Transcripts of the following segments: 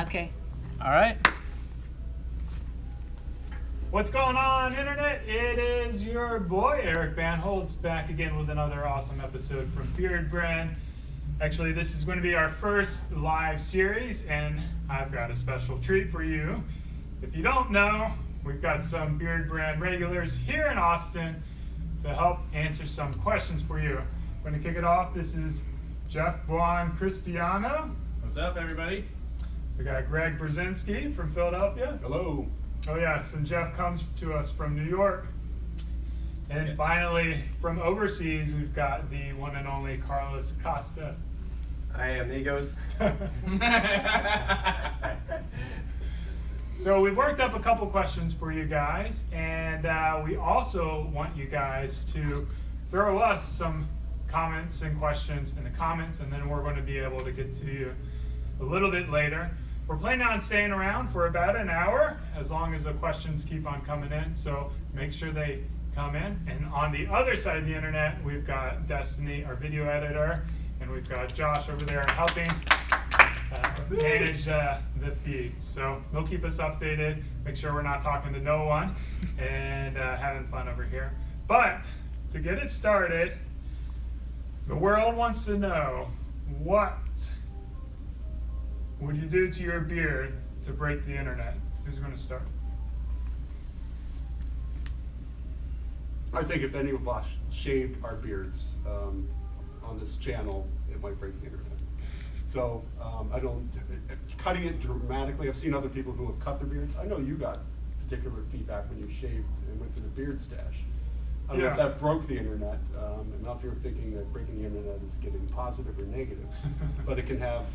Okay. All right. What's going on, Internet? It is your boy, Eric Banholtz, back again with another awesome episode from Beardbrand. Actually, this is going to be our first live series, and I've got a special treat for you. If you don't know, we've got some Beardbrand regulars here in Austin to help answer some questions for you. I'm going to kick it off. This is Jeff Buon Cristiano. What's up, everybody? We got Greg Brzezinski from Philadelphia. Hello. Oh yes, and Jeff comes to us from New York. And Yeah. finally, from overseas, we've got the one and only Carlos Costa. Hi, amigos. So we've worked up a couple questions for you guys, and we also want you guys to throw us some comments and questions in the comments, and then we're going to be able to get to you a little bit later. We're planning on staying around for about an hour, as long as the questions keep on coming in, so make sure they come in. And on the other side of the internet, we've got Destiny, our video editor, and we've got Josh over there helping manage the feed. So they'll keep us updated, make sure we're not talking to no one, and having fun over here. But to get it started, the world wants to know, what would you do to your beard to break the internet? Who's going to start? I think if any of us shaved our beards on this channel, it might break the internet. So I don't, cutting it dramatically, I've seen other people who have cut their beards. I know you got particular feedback when you shaved and went to the beard stash. I don't know if Yeah. that broke the internet. And not if you're thinking that breaking the internet is getting positive or negative, but it can have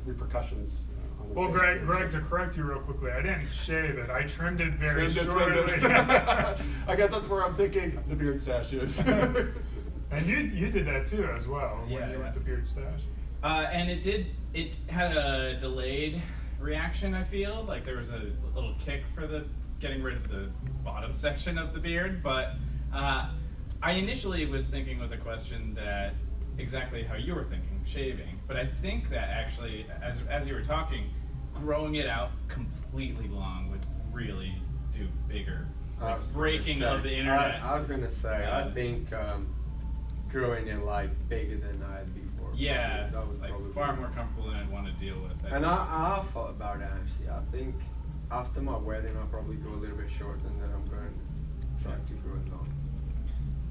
repercussions. On the Well, beard. Greg, to correct you real quickly, I didn't shave it. I trimmed it very Trimmed shortly. it. I guess that's where I'm thinking the beard stash is. And you did that too as well when Yeah, you yeah. went to beard stash. And it had a delayed reaction, I feel. Like there was a little kick for the getting rid of the bottom section of the beard, but I initially was thinking with a question that exactly how you were thinking, shaving. But I think that actually, as you were talking, growing it out completely long would really do bigger breaking of the internet. I was gonna say, I think growing it like bigger than I had before. Yeah, that would like probably far be- more comfortable than I'd want to deal with. And I thought about it actually. I think after my wedding, I'll probably go a little bit short, and then I'm going to try to grow it long.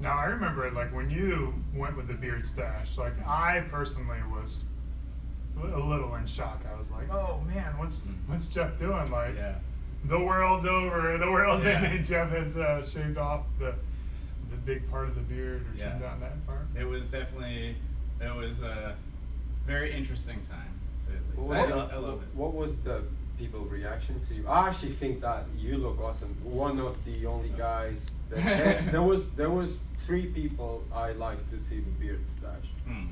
Now I remember like when you went with the beard stash, like I personally was a little in shock. I was like, oh man, what's Jeff doing? Like Yeah. the world's over, the world's Yeah. ending. Jeff has shaved off the big part of the beard or trimmed Yeah. down that part. It was a very interesting time, to say the least. What, I love it. What was the people reaction to you? I actually think that you look awesome. One of the only guys. There was 3 people I liked to see the beard stash. Hmm.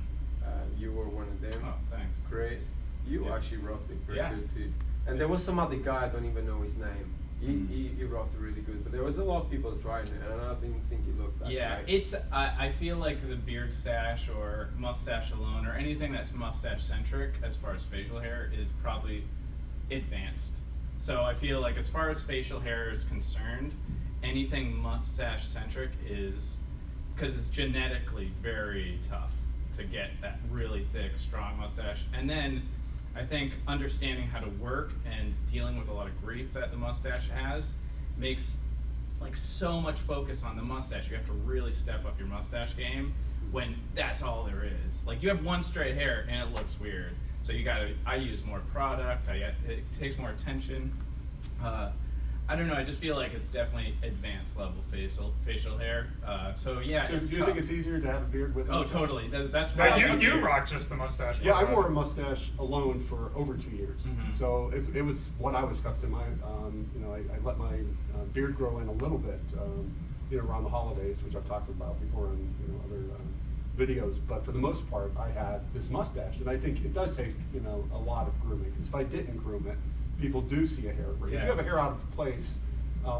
You were one of them. Oh, thanks. Chris, you Yeah. actually rocked it pretty Yeah. good too. And there was some other guy, I don't even know his name. He rocked it really good. But there was a lot of people trying it, and I didn't think he looked that Yeah, great. I feel like the beard stash or mustache alone or anything that's mustache centric as far as facial hair is probably advanced. So I feel like as far as facial hair is concerned, anything mustache centric is, because it's genetically very tough to get that really thick, strong mustache. And then I think understanding how to work and dealing with a lot of grief that the mustache has makes like so much focus on the mustache. You have to really step up your mustache game when that's all there is. Like you have one straight hair and it looks weird. So I use more product, it takes more attention. I don't know, I just feel like it's definitely advanced level facial hair. So yeah, So it's do you tough. think it's easier to have a beard with? Oh, totally. That's Now probably you rock just the mustache. Yeah, I for a wore a while. mustache alone for over 2 years. Mhm. So it was what I was accustomed. I let my beard grow in a little bit, around the holidays, which I've talked about before in other videos. But for the most part, I had this mustache, and I think it does take a lot of grooming. Because if I didn't groom it, people do see a hair break. If Yeah. you have a hair out of place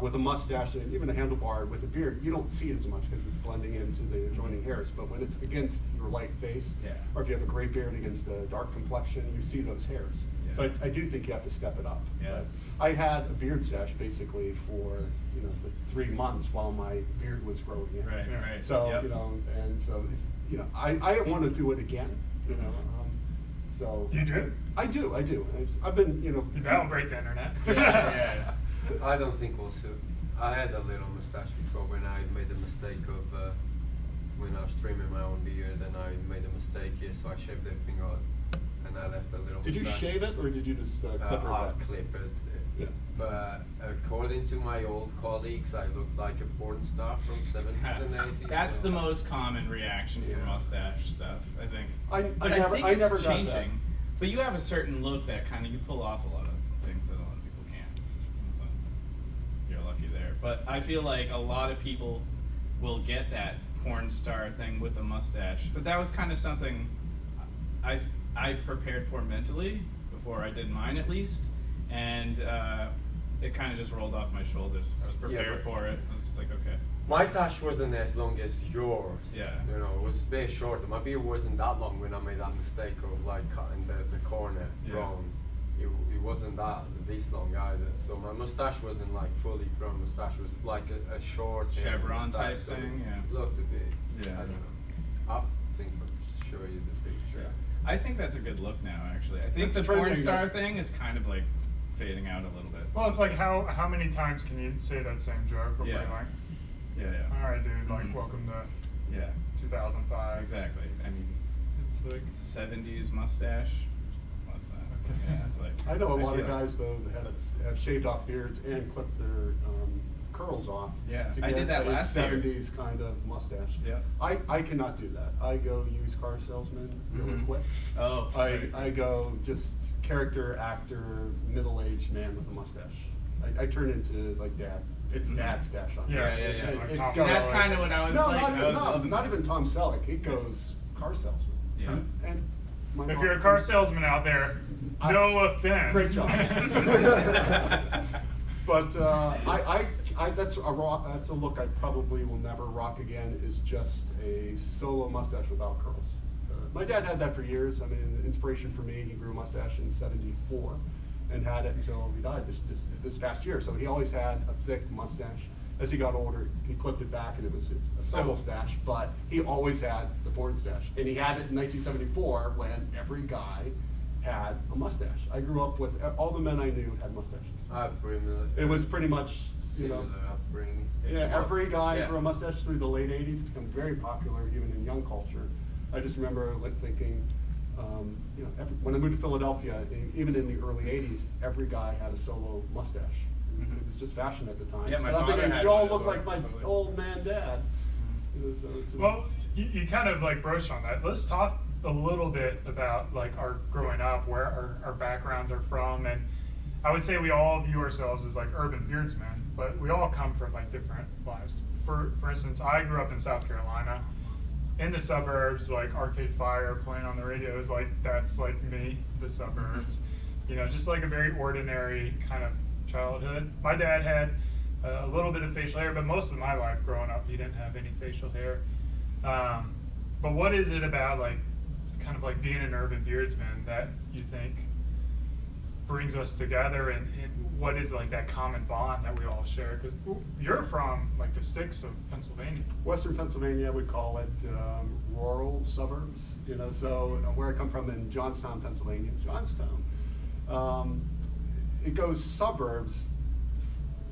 with a mustache and even a handlebar with a beard, you don't see it as much because it's blending into the adjoining hairs. But when it's against your light face, Yeah. or if you have a gray beard against a dark complexion, you see those hairs. Yeah. So I do think you have to step it up. Yeah. But I had a beard stash basically for, the 3 months while my beard was growing in. Right, right. So, Yep. and so, I want to do it again, so. You do? I do. I've been, That'll break the internet. Yeah. I don't think also. I had a little mustache before when I made the mistake of when I was trimming my own beard, and I made a mistake here, so I shaved everything out, and I left a little. Did you mustache. shave it or did you just clip it I back? clip it. Yeah. But according to my old colleagues, I looked like a porn star from 70s and 80s. That's so- the most common reaction for Yeah. mustache stuff, I think. I But never- think I it's never got that. changing. But you have a certain look that kind of, you pull off a lot of things that a lot of people can't. So you're lucky there. But I feel like a lot of people will get that porn star thing with a mustache. But that was kind of something I prepared for mentally before I did mine, at least. And it kind of just rolled off my shoulders. I was prepared for it. I was just like, okay. My tash wasn't as long as yours. Yeah. It was very short. My beard wasn't that long when I made that mistake of like cutting the corner Yeah. wrong. It wasn't this long either. So my mustache wasn't like fully grown mustache. It was like a short hair Chevron mustache, type so thing, yeah. it looked a bit. Yeah. I don't know. I think I'll show you the picture. I think that's a good look now, actually. I think That's the porn trending. star thing is kind of like fading out a little bit. Well, it's like how many times can you say that same joke before Yeah. you're like, Yeah. all right, dude, like Mhm. welcome to Yeah. 2005. Exactly. I mean, It's like 70s mustache. What's that? Yeah, it's like. I know a lot feel of guys though that have shaved off beards and clipped their curls off. Yeah, to I get did that a last year. 70s kind of mustache. Yeah. I cannot do that. I go used car salesman really Mhm. quick. Oh. I go just character actor, middle-aged man with a mustache. I turn into like dad. It's Mhm. dad stash on me. Yeah, yeah. like Tom See, that's Selleck. kind of what I was No, like. I was not loving that. even Tom Selleck. It goes car salesman. Yeah. And my If mom- you're a car salesman out there, no offense. Great job. But that's a look I probably will never rock again. Is just a solo mustache without curls. My dad had that for years. I mean, inspiration for me. He grew a mustache in '74, and had it until he died this past year. So he always had a thick mustache. As he got older, he clipped it back, and it was a solo stash. But he always had the porn stash, and he had it in 1974 when every guy had a mustache. I grew up with all the men I knew had mustaches. It was pretty much, similar upbringing. yeah, every guy Yeah. grew a mustache through the late '80s, become very popular even in young culture. I just remember like thinking, when I moved to Philadelphia, even in the early '80s, every guy had a solo mustache. Mhm. It was just fashion at the time. Yeah, my And I'm father thinking, had you all one as look well, like my totally. old man dad. So it's just, Well, you kind of like broached on that. Let's talk a little bit about like our growing up, where our backgrounds are from, and I would say we all view ourselves as like urban beardsmen, but we all come from like different lives. For instance, I grew up in South Carolina, in the suburbs, like Arcade Fire playing on the radio is like that's like me, the suburbs. Just like a very ordinary kind of childhood. My dad had a little bit of facial hair, but most of my life growing up, he didn't have any facial hair. But what is it about like kind of like being an urban beardsman that you think brings us together, and what is like that common bond that we all share? Because you're from like the sticks of Pennsylvania. Western Pennsylvania, I would call it rural suburbs. So where I come from in Johnstown, Pennsylvania, it goes suburbs.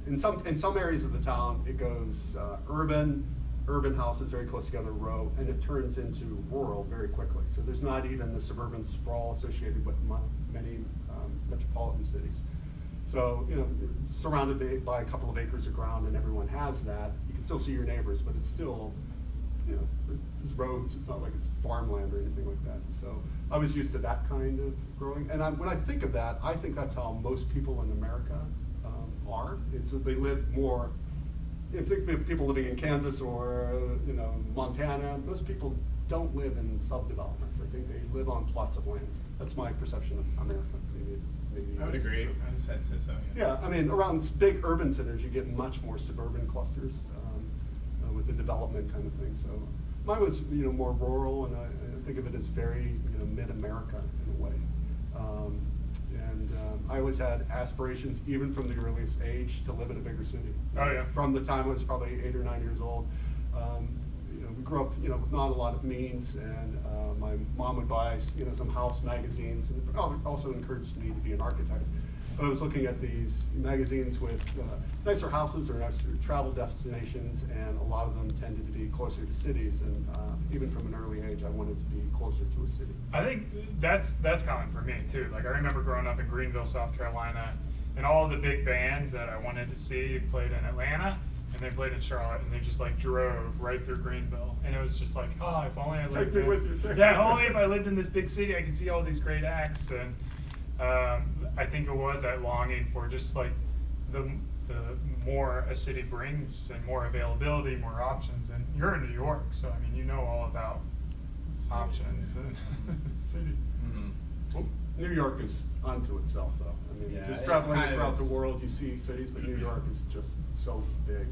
In some areas of the town, it goes urban houses very close together, row, and it turns into rural very quickly. So there's not even the suburban sprawl associated with many metropolitan cities. So surrounded by a couple of acres of ground, and everyone has that. You can still see your neighbors, but it's still, there's roads. It's not like it's farmland or anything like that. So I was used to that kind of growing. And when I think of that, I think that's how most people in America are. It's that they live more. If you think of people living in Kansas or Montana, most people don't live in subdevelopments. I think they live on plots of land. That's my perception of America. Maybe I would agree. I just had to say so. yeah, I mean, around big urban centers, you get much more suburban clusters with the development kind of thing. So mine was, more rural, and I think of it as very, mid-America in a way. And I always had aspirations, even from the earliest age, to live in a bigger city. Oh, yeah. From the time I was probably 8 or 9 years old. We grew up, with not a lot of means, and my mom would buy, some house magazines, and also encouraged me to be an architect. But I was looking at these magazines with nicer houses or nicer travel destinations, and a lot of them tended to be closer to cities. And even from an early age, I wanted to be closer to a city. I think that's common for me too. Like I remember growing up in Greenville, South Carolina, and all the big bands that I wanted to see played in Atlanta, and they played in Charlotte, and they just like drove right through Greenville, and it was just like, oh, if only I lived Take me with you. yeah, only if I lived in this big city, I could see all these great acts. And I think it was that longing for just like the more a city brings and more availability, more options. And you're in New York, so I mean, you know all about options and city. Mhm. Well, New York is unto itself, though. I mean, Yeah, just it's traveling kind of throughout the its- world, you see cities, but New York is just so big.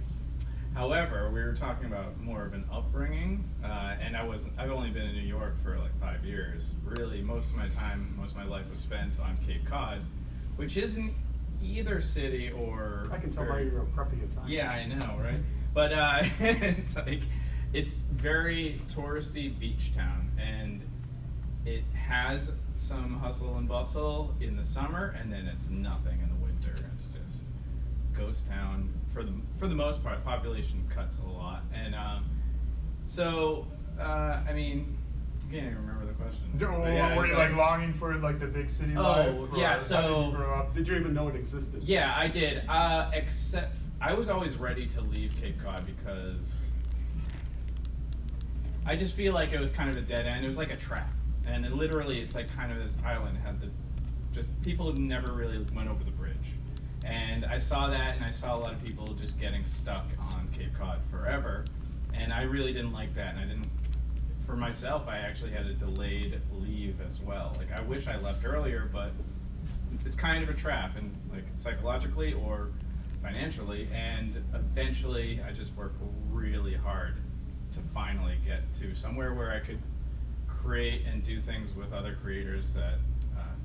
However, we were talking about more of an upbringing, and I've only been in New York for like 5 years. Really, most of my life was spent on Cape Cod, which isn't either city or. I can tell by very- your preppy Italian. Yeah, I know, right? But it's very touristy beach town, and it has some hustle and bustle in the summer, and then it's nothing in the winter. It's just ghost town for the most part. Population cuts a lot, and I mean, I can't even remember the question. But yeah, Were it's you like longing for like the big city Oh, life? or yeah, how so- did you grow up? Did you even know it existed? Yeah, I did. Except I was always ready to leave Cape Cod because I just feel like it was kind of a dead end. It was like a trap, and literally, it's like kind of this island had just people who never really went over the bridge, and I saw that, and I saw a lot of people just getting stuck on Cape Cod forever, and I really didn't like that, and I didn't. For myself, I actually had a delayed leave as well. Like I wish I left earlier, but it's kind of a trap, and like psychologically or financially, and eventually I just worked really hard to finally get to somewhere where I could create and do things with other creators that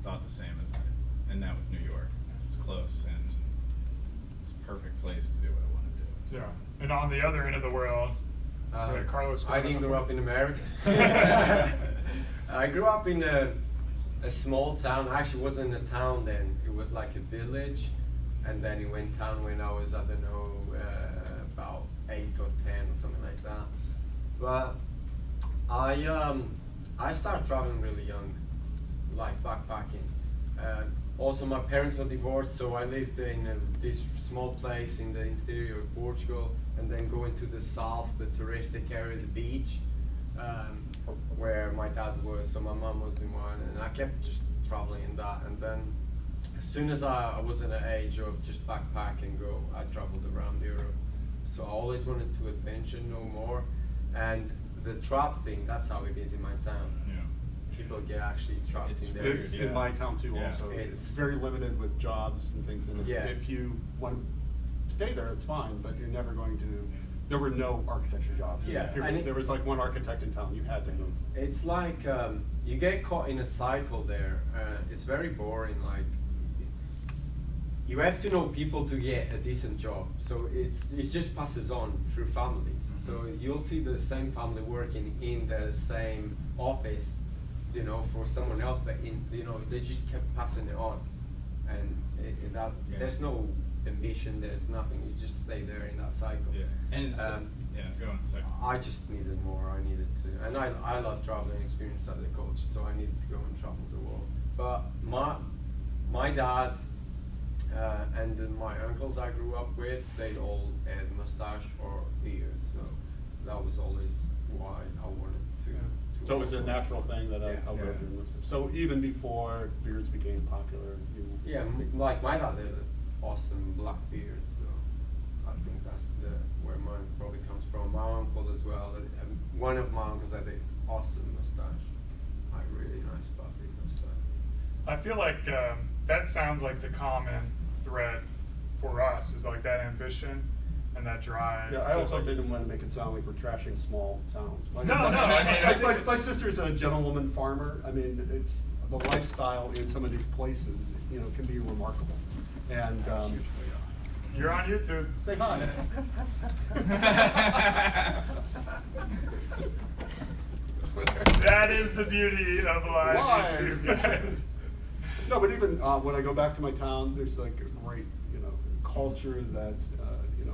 thought the same as I, and that was New York. It was close, and it's a perfect place to do what I want to do. So. Yeah, and on the other end of the world, Carlos. I didn't grow up in America. I grew up in a small town. Actually, it wasn't a town then. It was like a village, and then it went town when I was, I don't know, about 8 or 10 or something like that. But I started traveling really young, like backpacking. Also, my parents were divorced, so I lived in this small place in the interior of Portugal, and then going to the south, the touristic area, the beach, where my dad was, so my mom was in one, and I kept just traveling in that. And then as soon as I was in an age of just backpack and go, I traveled around Europe. So I always wanted to adventure, know more. And the trap thing, that's how it is in my town. Yeah. People get actually trapped It's in there. weird, It's yeah. in my town too. Yeah. Also, it's It's- very limited with jobs and things. And Yeah. if you want to stay there, it's fine. But you're never going to. There were no architecture jobs. Yeah, and There was like one architect in town. You had to move. It's like you get caught in a cycle there. It's very boring. Like you have to know people to get a decent job. So it just passes on through families. Mhm. So you'll see the same family working in the same office, for someone else, but they just kept passing it on, and Yeah. there's no ambition. There's nothing. You just stay there in that cycle. Yeah, and it's, yeah, go on, sorry. I just needed more. I needed to, and I love traveling, experience other cultures, so I needed to go and travel the world. But my dad and then my uncles I grew up with, they all had mustache or beard, so that was always why I wanted to. So it was a also- natural thing that Yeah. I Yeah. lived in. So even before beards became popular, you. Yeah, like my dad had an awesome black beard, so I think that's where mine probably comes from. My uncle as well. One of my uncles had an awesome mustache, like really nice puffy mustache. I feel like that sounds like the common thread for us is like that ambition and that drive. Yeah, I to, also like- didn't want to make it sound like we're trashing small towns. No, no, I mean, I think my, it's- my sister's a gentlewoman farmer. I mean, it's the lifestyle in some of these places. can be remarkable. And You're on YouTube. say hi. That is the beauty of live Live. YouTube, guys. No, but even when I go back to my town, there's like a great, culture that's,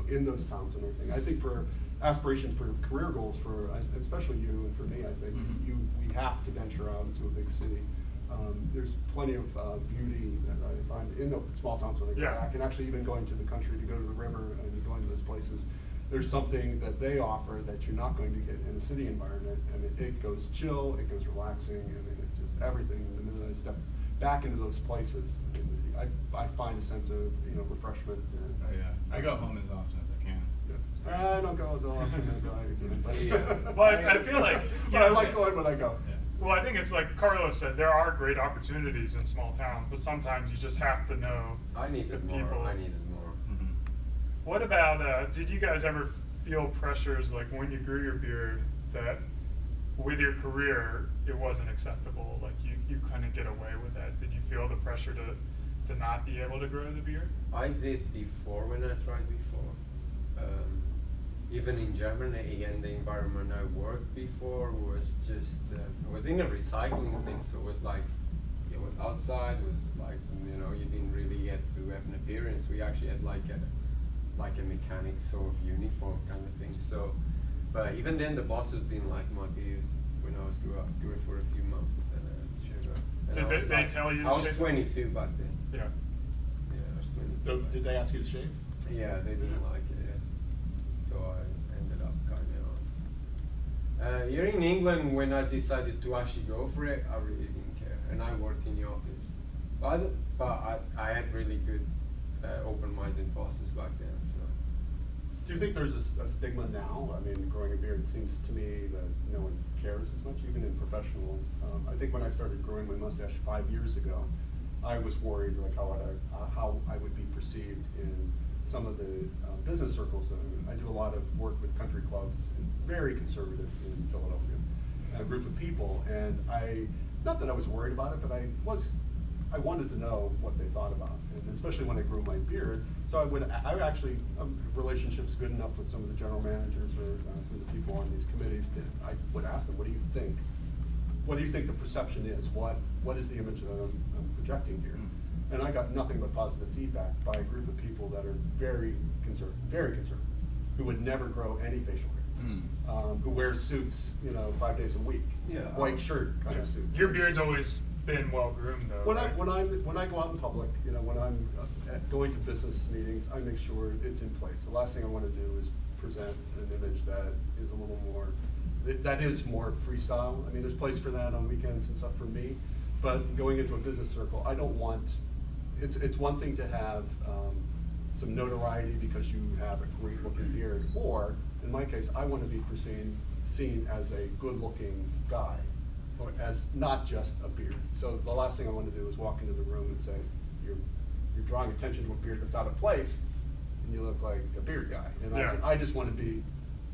in those towns and everything. I think for aspirations for career goals, for especially you and for me, I think we have to venture out into a big city. There's plenty of beauty that I find in the small towns when I go Yeah. back, and actually even going to the country to go to the river and going to those places. There's something that they offer that you're not going to get in a city environment, and it goes chill, it goes relaxing, and it just everything. The minute I step back into those places, I find a sense of refreshment. Oh yeah, I go home as often as I can. I don't go as often as I can, but Yeah. Well, I feel like, but I like going when I go. Yeah. well, I think it's like Carlos said, there are great opportunities in small towns, but sometimes you just have to know I the needed people. more. I needed more. Mhm. What about, did you guys ever feel pressures like when you grew your beard that with your career it wasn't acceptable? Like you couldn't get away with that? Did you feel the pressure to not be able to grow the beard? I did before when I tried before. Even in Germany, again, the environment I worked before was just, I was in a recycling thing, so it was like, it was outside, it was like, you didn't really get to have an appearance. We actually had like a mechanic sort of uniform kind of thing. So, but even then the bosses didn't like my beard when I was grew it for a few months and then I had to shave it. And Did I was they like- tell you to I was shave it? 22 back then. Yeah. Yeah, I was 22. So did they ask you to shave? Yeah, they didn't like it, yeah. So I ended up cutting it off. Here in England, when I decided to actually go for it, I really didn't care. And I worked in the office. But I had really good, open-minded bosses back then, so. Do you think there's a stigma now? I mean, growing a beard, it seems to me that no one cares as much, even in professional. I think when I started growing my mustache 5 years ago, I was worried like how I would be perceived in some of the business circles. I do a lot of work with country clubs, and very conservative in Philadelphia, a group of people, and not that I was worried about it, but I wanted to know what they thought about it, and especially when I grew my beard. So I actually, relationships good enough with some of the general managers or some of the people on these committees that I would ask them, what do you think? What do you think the perception is? What is the image that I'm projecting here? And I got nothing but positive feedback by a group of people that are very conservative, who would never grow any facial hair, who wear suits, 5 days a week, Yeah. white shirt kind of suits. Your beard's always been well groomed though. When right? when I go out in public, when I'm going to business meetings, I make sure it's in place. The last thing I want to do is present an image that is a little more, that is more freestyle. I mean, there's place for that on weekends and stuff for me, but going into a business circle, I don't want. It's one thing to have some notoriety because you have a great looking beard, or in my case, I want to be seen as a good looking guy, or as not just a beard. So the last thing I want to do is walk into the room and say, you're drawing attention to a beard that's out of place, and you look like a beard guy. And Yeah. I just want to be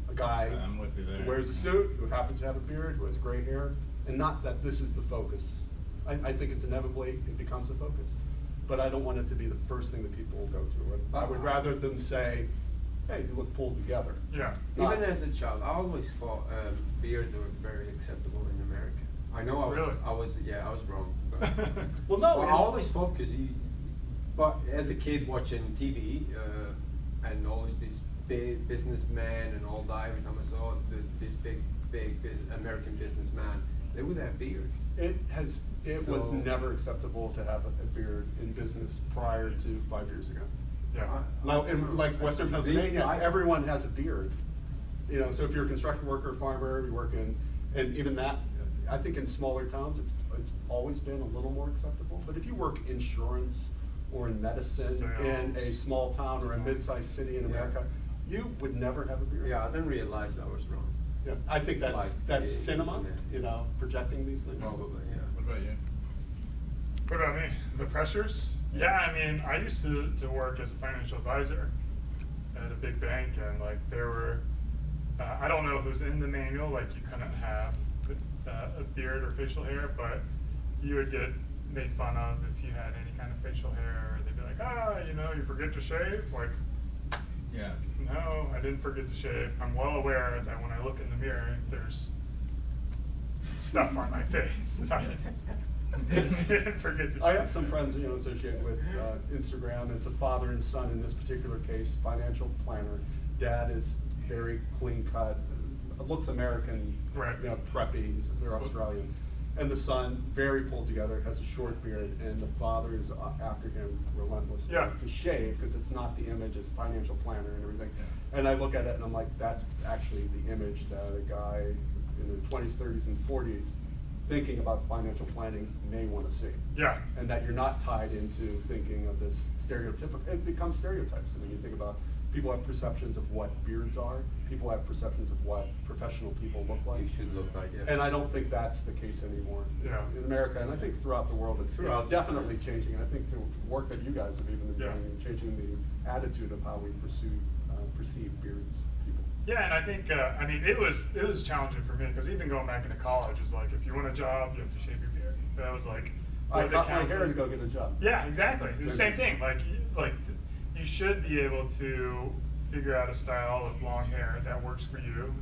a guy I'm with you there. who wears a suit, who happens to have a beard, who has gray hair, and not that this is the focus. I think it's inevitably, it becomes a focus. But I don't want it to be the first thing that people will go to. I would rather them say, hey, you look pulled together. Yeah. Not- Even as a child, I always thought beards were very acceptable in America. I know Really? I was wrong. But Well, no, I always thought but as a kid watching TV and always these big businessmen and all that, every time I saw this big American businessman, they would have beards. It was So- never acceptable to have a beard in business prior to 5 years ago. Yeah. Now, in like Western Pennsylvania, everyone has a beard. So if you're a construction worker, farmer, you work in, and even that, I think in smaller towns, it's always been a little more acceptable. But if you work insurance or in medicine in a Sales. small town or a mid-sized city in America, you would never have a beard. Yeah, I didn't realize that was wrong. Yeah, I think that's Like, cinema, projecting these things. Probably, yeah. What about you? What about me? The pressures? Yeah, I mean, I used to work as a financial advisor at a big bank, and like there were, I don't know if it was in the manual, like you couldn't have a beard or facial hair, but you would get made fun of if you had any kind of facial hair. They'd be like, you forget to shave. Like, Yeah. no, I didn't forget to shave. I'm well aware that when I look in the mirror, there's stuff on my face. I didn't forget to shave. I have some friends, associated with Instagram. It's a father and son in this particular case, financial planner. Dad is very clean cut, looks American, Right. preppy. They're Australian. And the son, very pulled together, has a short beard, and the father is after him relentlessly Yeah. to shave because it's not the image as financial planner and everything. And I look at it and I'm like, that's actually the image that a guy in the 20s, 30s, and 40s thinking about financial planning may want to see. Yeah. And that you're not tied into thinking of this stereotypical, it becomes stereotypes. I mean, you think about people have perceptions of what beards are, people have perceptions of what professional people look like. You should look like it. And I don't think that's the case anymore Yeah. in America, and I think throughout the world, it's definitely changing. And I think the work that you guys have even been doing and changing the attitude of how we perceive beards people. Yeah, and I think it was challenging for me because even going back into college is like if you want a job, you have to shave your beard. That was like I what the cut my hair counselor- to go get a job. Yeah, exactly. It's the same thing. Like you should be able to figure out a style of long hair that works for you.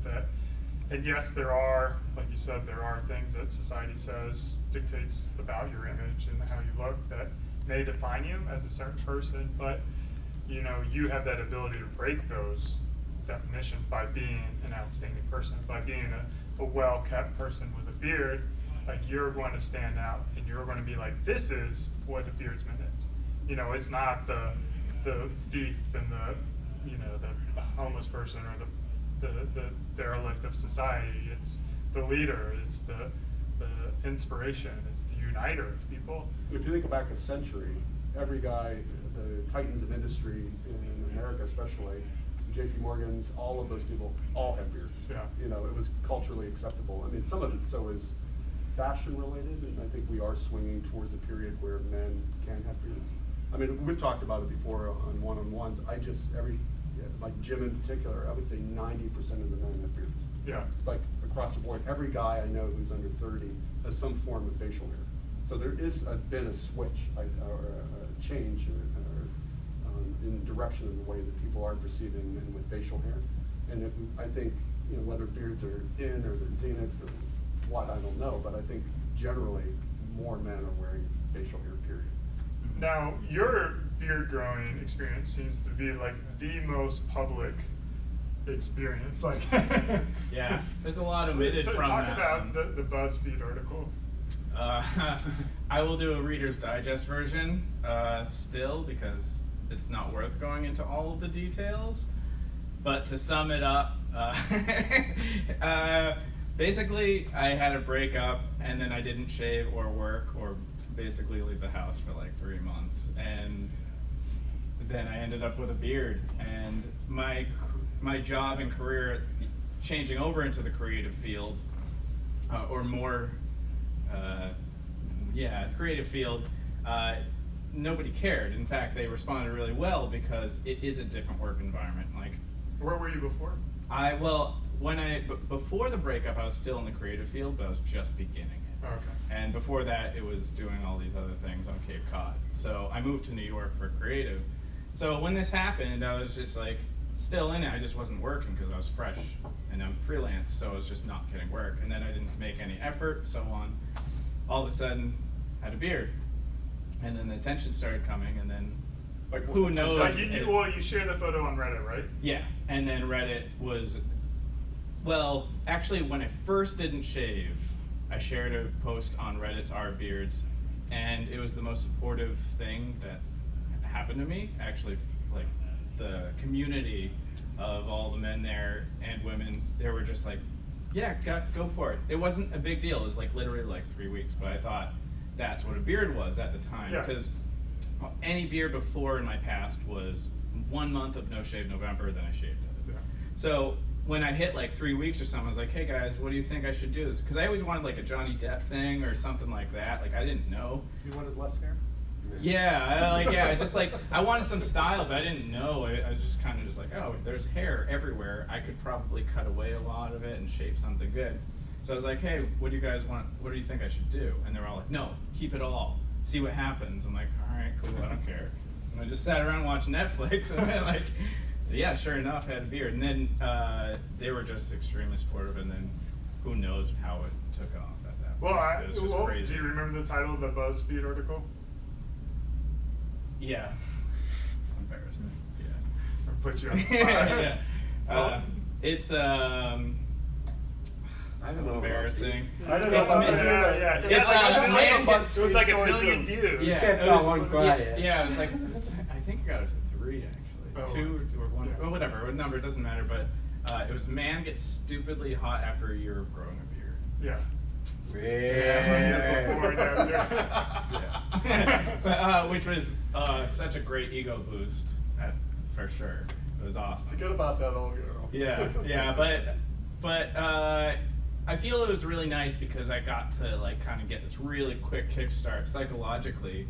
And yes, there are, like you said, there are things that society says dictates about your image and how you look that may define you as a certain person. But you have that ability to break those definitions by being an outstanding person, by being a well-kept person with a beard. Like you're going to stand out, and you're going to be like, this is what a beardsman is. It's not the thief and the homeless person or the derelict of society. It's the leader. It's the inspiration. It's the uniter of people. If you think back a century, every guy, the titans of industry in America especially, JP Morgan's, all of those people, all had beards. Yeah. It was culturally acceptable. I mean, some of it so is fashion related, and I think we are swinging towards a period where men can have beards. I mean, we've talked about it before on one-on-ones. Like Jim in particular, I would say 90% of the men have beards. Yeah. Like across the board, every guy I know who's under 30 has some form of facial hair. So there is been a switch or a change in direction of the way that people are perceiving men with facial hair. And I think, whether beards are in or they're xenixed or what, I don't know, but I think generally more men are wearing facial hair, period. Now, your beard growing experience seems to be like the most public experience. Like, Yeah, there's a lot omitted so from talk that. about the BuzzFeed article. I will do a Reader's Digest version still because it's not worth going into all of the details. But to sum it up, basically I had a breakup and then I didn't shave or work or basically leave the house for like 3 months, and then I ended up with a beard, and my job and career changing over into the creative field or more creative field, nobody cared. In fact, they responded really well because it is a different work environment. Like, Where were you before? Before the breakup, I was still in the creative field, but I was just beginning it. Okay. And before that, it was doing all these other things on Cape Cod. So I moved to New York for creative. So when this happened, I was just like still in it. I just wasn't working because I was fresh and I'm freelance, so I was just not getting work. And then I didn't make any effort, so on. All of a sudden, I had a beard, and then the attention started coming, and then Like, who knows? Like you shared the photo on Reddit, right? Yeah, and then Reddit was, well, actually when I first didn't shave, I shared a post on Reddit's Our Beards, and it was the most supportive thing that happened to me. Actually, like the community of all the men there and women, they were just like, yeah, go for it. It wasn't a big deal. It was like literally like 3 weeks, but I thought that's what a beard was at the time. Yeah. Because any beard before in my past was 1 month of no shave November, then I shaved it. Yeah. So when I hit like 3 weeks or something, I was like, hey guys, what do you think I should do this? Because I always wanted like a Johnny Depp thing or something like that. Like I didn't know. You wanted less hair? I wanted some style, but I didn't know. I was just kind of just like, oh, there's hair everywhere. I could probably cut away a lot of it and shape something good. So I was like, hey, what do you guys want? What do you think I should do? And they were all like, no, keep it all. see what happens. I'm like, all right, cool, I don't care. And I just sat around watching Netflix, and then like, yeah, sure enough, had a beard. And then they were just extremely supportive, and then who knows how it took off at that Well, point. It was just crazy. do you remember the title of the BuzzFeed article? Yeah. It's embarrassing. Yeah. Or put you on the spot? Yeah. It's I don't know about embarrassing. I don't know It's about amazing. that. Yeah. It's It's a man it gets was like a story million too. views. Yeah, said it that was- one quiet. Yeah, it was like, I think I got it to 3 actually. Oh. 2 or 1, Yeah. well, whatever, what number, it doesn't matter, but it was man gets stupidly hot after a year of growing a beard. Yeah. Yeah. Before and after. Yeah. But, which was such a great ego boost, for sure. It was awesome. Forget about that old girl. Yeah, but I feel it was really nice because I got to like kind of get this really quick kickstart psychologically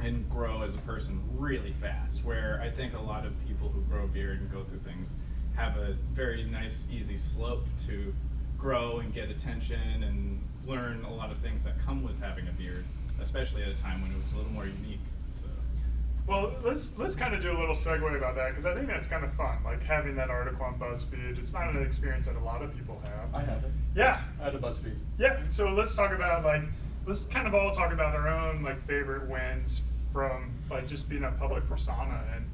and grow as a person really fast, where I think a lot of people who grow a beard and go through things have a very nice, easy slope to grow and get attention and learn a lot of things that come with having a beard, especially at a time when it was a little more unique. So. Well, let's kind of do a little segue about that, because I think that's kind of fun, like having that article on BuzzFeed. It's not an experience that a lot of people have. I have it. Yeah. I had a BuzzFeed. Yeah, so let's talk about let's kind of all talk about our own like favorite wins from like just being a public persona, and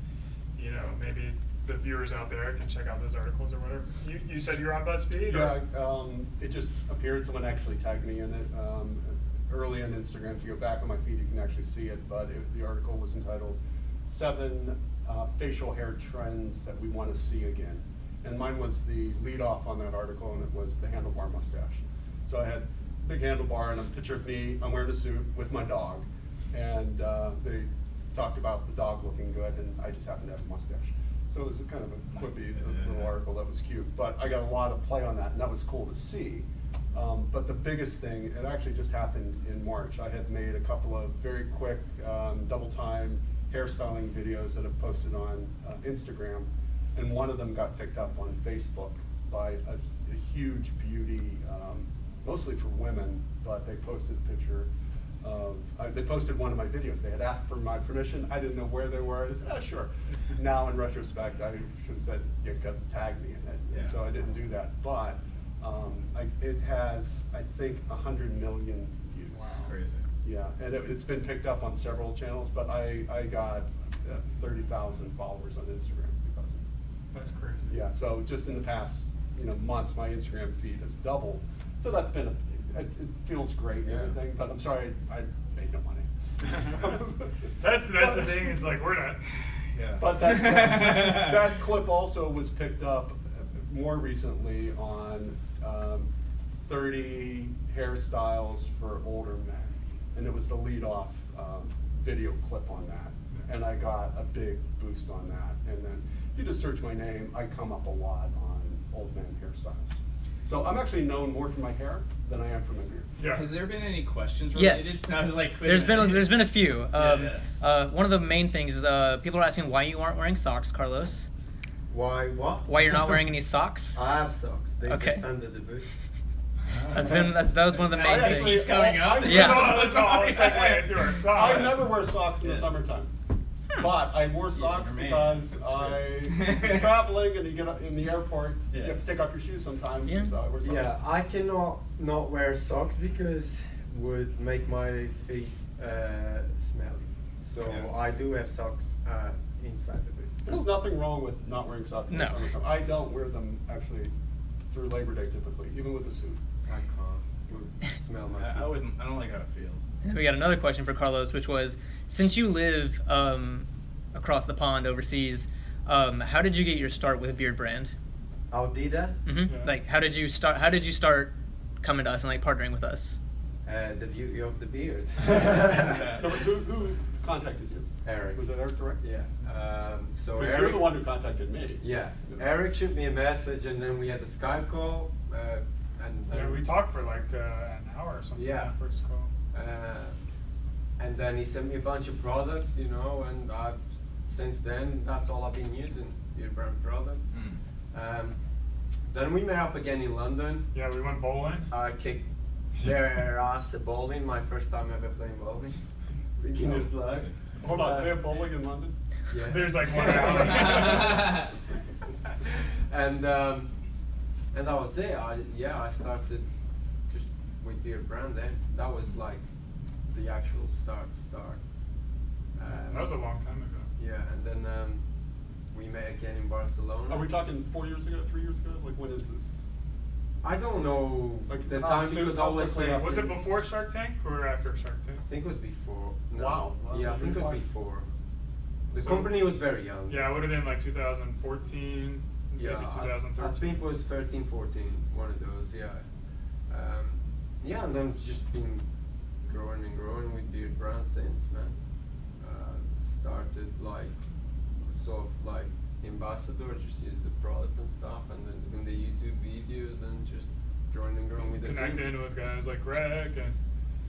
you know, maybe the viewers out there can check out those articles or whatever. You said you're on BuzzFeed? Yeah, Or? it just appeared, someone actually tagged me in it. Early on Instagram, if you go back on my feed, you can actually see it, but the article was entitled 7 Facial Hair Trends That We Want to See Again. And mine was the lead off on that article, and it was the handlebar mustache. So I had big handlebar and a picture of me, I'm wearing a suit with my dog, and they talked about the dog looking good, and I just happened to have a mustache. So it was kind of a quippy little article that was cute, but I got a lot of play on that, and that was cool to see. But the biggest thing, it actually just happened in March. I had made a couple of very quick double time hairstyling videos that I've posted on Instagram, and one of them got picked up on Facebook by a huge beauty, mostly for women, but they posted a picture of, they posted one of my videos. They had asked for my permission. I didn't know where they were. I said, sure. Now in retrospect, I should have said, you got to tag me in it. Yeah. And so I didn't do that. But it has, I think, 100 million views. Wow. Crazy. Yeah, and it's been picked up on several channels, but I got 30,000 followers on Instagram because of it. That's crazy. Yeah, so just in the past, months, my Instagram feed has doubled. So that's been, it feels great and Yeah. everything, but I'm sorry, I made no money. That's the thing, is like we're not. Yeah. But that clip also was picked up more recently on 30 hairstyles for older men. And it was the lead off video clip on that. And I got a big boost on that. And then if you just search my name, I come up a lot on old man hairstyles. So I'm actually known more for my hair than I am for my beard. Yeah. Has there been any questions related? Yes. I was like, wait a There's minute. been a few. Yeah. One of the main things is people are asking why you aren't wearing socks, Carlos. Why what? Why you're not wearing any socks? I have socks. They Okay. just under the boot. That was one of the Now main that things. keeps coming up. Yeah. Let's all segue into our socks. I never wear socks in the summertime. But I wore socks you're a man. because That's I weird. was traveling and you get up in the airport, Yeah. you have to take off your shoes sometimes, Yeah. and so I wear socks. Yeah, I cannot not wear socks because would make my feet smelly. So Yeah. I do have socks inside the boot. There's nothing wrong with not wearing socks in the No. summertime. I don't wear them actually through Labor Day typically, even with a suit. I can't. It would smell my feet. I don't like how it feels. And then we got another question for Carlos, which was, since you live across the pond overseas, how did you get your start with Beardbrand? How did that? Mm-hmm. Yeah. Like, how did you start coming to us and like partnering with us? The beauty of the beard. No, but who contacted you? Eric. Was it Eric direct? Yeah. So Because Eric. you're the one who contacted me. Yeah. Eric shoot me a message, and then we had a Skype call. Yeah, we talked for like an hour or something. Yeah. On the first call. And then he sent me a bunch of products, and since then that's all I've been using, Beardbrand products. Then we met up again in London. Yeah, we went bowling. I kicked their ass at bowling, my first time ever playing bowling. Beginner's luck. Hold on, they have bowling in London? Yeah. There's like 1 hour. And that was it. I started just with Beardbrand then. That was like the actual start. That was a long time ago. Yeah, and then we met again in Barcelona. Are we talking 4 years ago, 3 years ago? Like, when is this? I don't know Like, the how time soon- because I how always quickly say. after Was it before Shark Tank or after Shark Tank? I think it was before. No. Wow, that's Yeah, I what think it you was thought. before. The So- company was very young. Yeah, it would have been like 2014, Yeah, maybe I 2013. think it was 13, 14, one of those, yeah. Yeah, and then it's just been growing and growing with Beardbrand since, man. Started like, sort of like ambassador, just use the products and stuff, and then doing the YouTube videos and just growing and growing with the Connecting team. with guys like Greg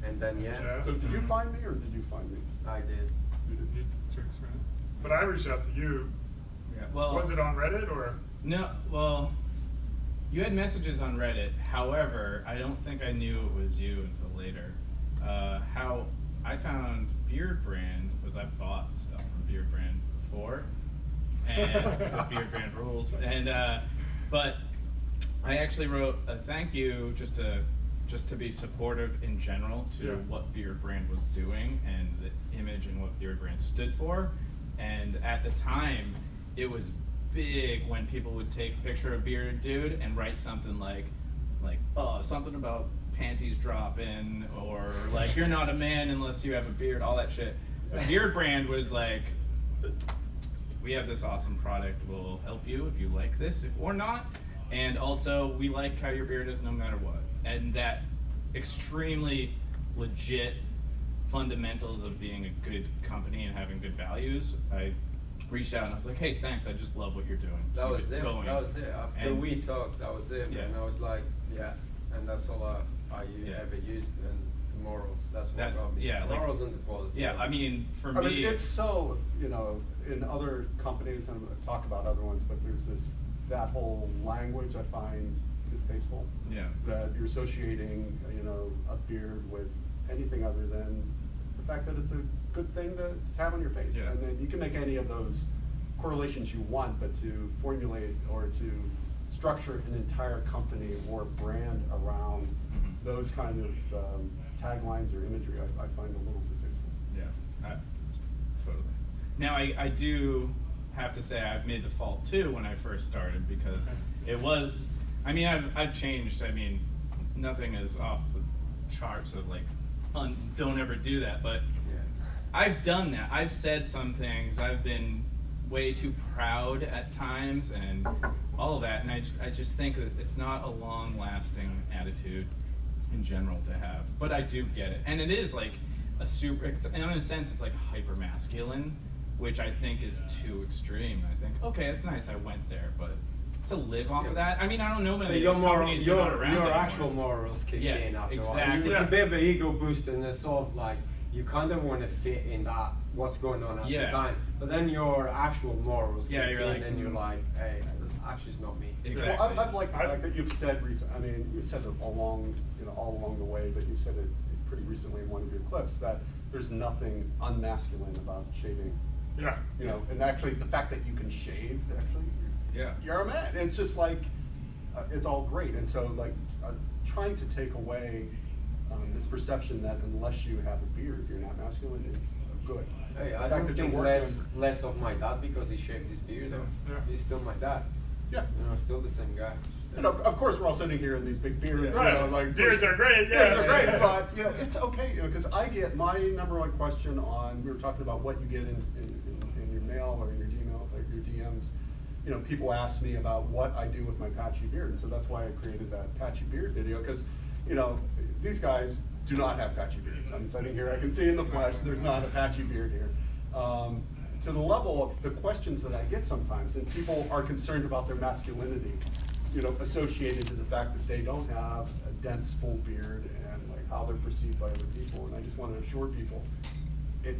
And then, yeah, Jeff. So did you find me or did you find me? I did. You tricks, right? But I reached out to you. Yeah. Well, Was it on Reddit or? No, well, you had messages on Reddit. However, I don't think I knew it was you until later. How I found Beardbrand was I bought stuff from Beardbrand before, and the Beardbrand rules. And but I actually wrote a thank you just to be supportive in general to Yeah. what Beardbrand was doing and the image and what Beardbrand stood for. And at the time, it was big when people would take a picture of bearded dude and write something like oh, something about panties dropping, or like you're not a man unless you have a beard, all that shit. Beardbrand was like, we have this awesome product, we'll help you if you like this or not, and also we like how your beard is no matter what. And that extremely legit fundamentals of being a good company and having good values, I reached out and I was like, hey, thanks, I just love what you're doing. That Keep was it. going. That was it. After And- we talked, that was it, man. Yeah. I was like, yeah, and that's all I Yeah. ever used. And the morals, that's what That's- got me. yeah, like- morals and the quality. Yeah, I mean, for I me, mean, it's so, you know, in other companies, and I'll talk about other ones, but there's that whole language I find distasteful. yeah. That you're associating, you know, a beard with anything other than the fact that it's a good thing to have on your face. Yeah. And then you can make any of those correlations you want, but to formulate or to structure an entire company or brand around Mhm. those kind of taglines or imagery, I find a little distasteful. Yeah, totally. Now, I do have to say I've made the fault too when I first started, because it was, I mean, I've changed. I mean, nothing is off the charts of like, don't ever do that, but Yeah. I've done that. I've said some things. I've been way too proud at times and all of that, and I just think that it's not a long-lasting attitude in general to have. But I do get it, and it is like a super. In a sense, it's like hyper masculine, which I think is too extreme. I think, okay, it's nice I went there, but to live off of that, I mean, I don't know many But of your these moral, companies that are not around your anymore. actual morals kick Yeah, in after a while. exactly. It's a bit of an ego boost, and it's sort of like you kind of want to fit in that what's going on at Yeah. the time. But then your actual morals Yeah, kick you're in, like, and you're like, hey, this actually is not me. Exactly. Well, I've liked the fact that you've said I mean, you've said it along, you know, all along the way, but you've said it pretty recently in one of your clips that there's nothing unmasculine about shaving. Yeah. You know, and actually the fact that you can shave, actually, Yeah. you're a man. It's just like, it's all great. And so like, trying to take away this perception that unless you have a beard, you're not masculine is good. Hey, The I fact don't that you're think working less of my dad because he shaved his beard. Though. Yeah. He's still my dad. Yeah. You know, still the same guy. And of course, we're all sitting here in these big beards. Right. You know, like Beards are great, yeah. Beards are great, but you know, it's okay. You know, because I get my number one question on. We were talking about what you get in your mail or in your email or your DMs. You know, people ask me about what I do with my patchy beard, and so that's why I created that patchy beard video. Because you know, these guys do not have patchy beards. I'm sitting here, I can see in the flesh. There's not a patchy beard here. To the level of the questions that I get sometimes, and people are concerned about their masculinity, you know, associated to the fact that they don't have a dense, full beard and like how they're perceived by other people. And I just want to assure people, it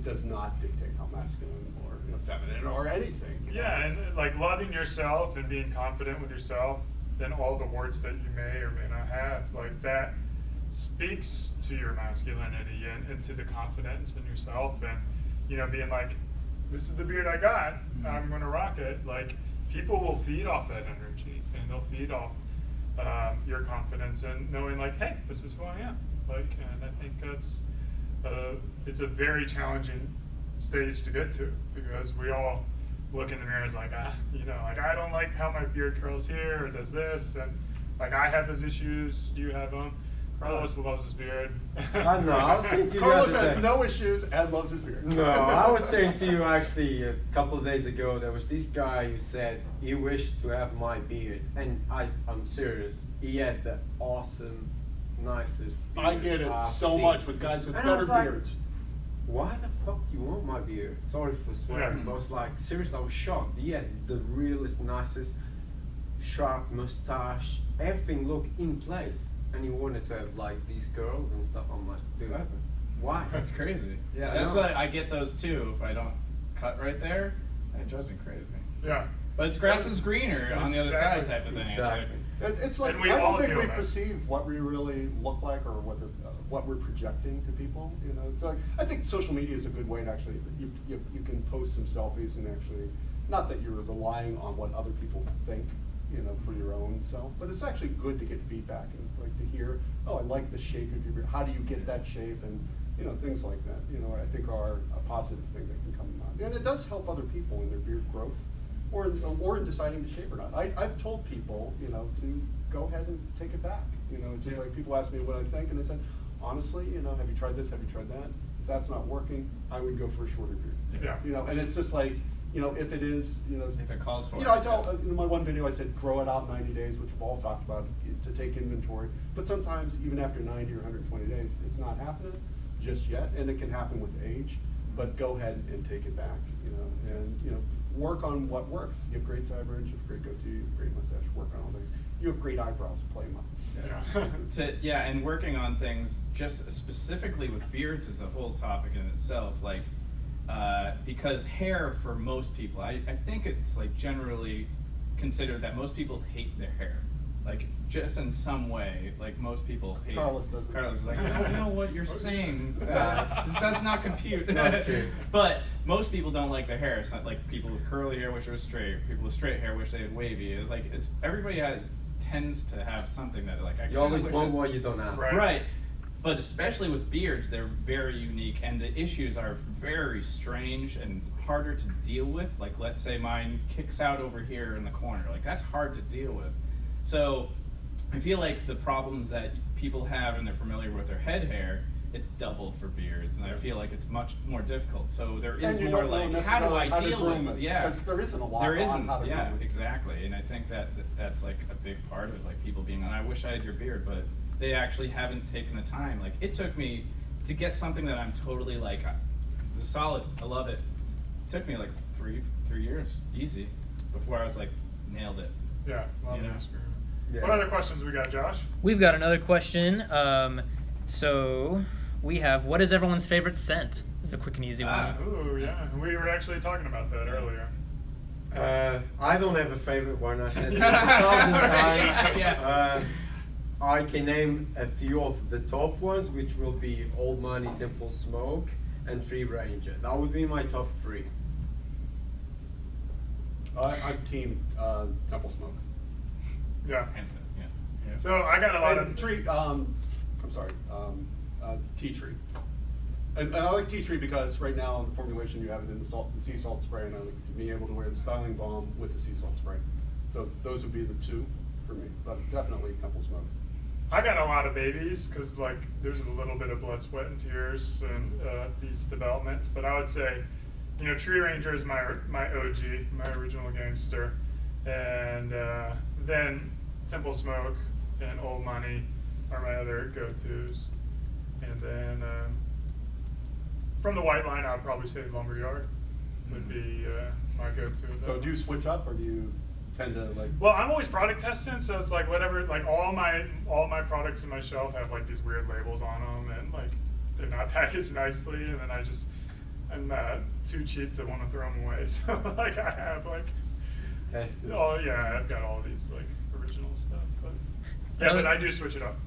does not dictate how masculine or, you know, feminine or anything. You know, Yeah, it's- and like loving yourself and being confident with yourself in all the warts that you may or may not have, like that speaks to your masculinity and to the confidence in yourself, and being like, this is the beard I got, I'm gonna rock it. Like, people will feed off that energy, and they'll feed off your confidence and knowing like, hey, this is who I am. Like, and I think that's it's a very challenging stage to get to, because we all look in the mirror as like, like, I don't like how my beard curls here or does this, and like, I have those issues, you have them. Carlos loves his beard. I know, I was saying to you Carlos the other has day. no issues and loves his beard. No, I was saying to you actually a couple of days ago, there was this guy who said he wished to have my beard, and I'm serious. He had the awesome, nicest beard I get it I've so seen. much with guys with And I better was like, beards. why the fuck you want my beard? Sorry for swearing, Yeah. but I was like, seriously, I was shocked. He had the realest, nicest, sharp mustache, everything looked in place. And he wanted to have like these curls and stuff. I'm like, dude, why? That's crazy. Yeah, That's I know. why I get those too. If I don't cut right there, it drives me crazy. Yeah. But it's grass is greener on the other Exactly. side type of thing. Exactly. It's like, And we I all don't think do we that. perceive what we really look like or what we're projecting to people. It's like, I think social media is a good way to actually, you can post some selfies and actually, not that you're relying on what other people think, for your own self, but it's actually good to get feedback and like to hear, oh, I like the shape of your beard. How do you get that shape? And things like that. I think are a positive thing that can come out, and it does help other people in their beard growth, or in deciding to shave or not. I've told people, to go ahead and take it back. It's just like people ask me what I think, and I said, honestly, have you tried this? Have you tried that? If that's not working, I would go for a shorter beard. Yeah. And it's just like, if it is, If it calls for it. I tell, in my one video I said, grow it out 90 days, which we've all talked about, to take inventory. But sometimes, even after 90 or 120 days, it's not happening just yet, and it can happen with age. But go ahead and take it back, and work on what works. You have great sideburns, you have great goatee, you have great mustache. Work on all things. You have great eyebrows. Play them up. Yeah. And working on things just specifically with beards is a whole topic in itself. Like, because hair for most people, I think it's like generally considered that most people hate their hair. Like, just in some way, like most people hate Carlos doesn't. Carlos is like, I don't know what you're saying. That's not compute. It's not true. But most people don't like their hair. It's not like people with curly hair wish it was straight. People with straight hair wish they had wavy. It's like everybody tends to have something that like I You kinda always wish want this- what you don't have. Right. But especially with beards, they're very unique, and the issues are very strange and harder to deal with. Like, let's say mine kicks out over here in the corner. Like, that's hard to deal with. So I feel like the problems that people have and they're familiar with their head hair, it's doubled for beards, and I feel like it's much more difficult. So there is And you more don't know like, how do necessarily I how to deal groom with it, it? Yeah, because there isn't a lot there on isn't. how to Yeah, groom it. exactly. And I think that's like a big part of it. Like people being, and I wish I had your beard, but they actually haven't taken the time. Like it took me to get something that I'm totally like, solid. I love it. It took me like three years, easy, before I was like, nailed it. Yeah. Love You know? that experiment. Yeah. What other questions we got, Josh? We've got another question. So we have, what is everyone's favorite scent? It's a quick and easy one. Ooh, yeah. We were actually talking about that earlier. I don't have a favorite one. I said this 1,000 times. Yeah. I can name a few of the top ones, which will be Old Money, Temple Smoke, and Free Ranger. That would be my top three. I'm team Temple Smoke. Yeah. Hands down, yeah. So I got a lot And of tree, I'm sorry, tea tree. And I like tea tree because right now in the formulation you have it in the sea salt spray, and I like to be able to wear the styling balm with the sea salt spray. So those would be the two for me, but definitely Temple Smoke. I got a lot of babies because like there's a little bit of blood, sweat, and tears in these developments. But I would say, Tree Ranger is my OG, my original gangster, and then Temple Smoke and Old Money are my other go-tos, and then from the white line, I would probably say Lumberyard would be my go-to. So do you switch up, or do you tend to like? Well, I'm always product testing, so it's like whatever. Like all my products in my shelf have like these weird labels on them, and like they're not packaged nicely, and then I'm too cheap to want to throw them away. So like I have like, Testers. oh yeah, I've got all these like original stuff, but yeah, but I do switch it up.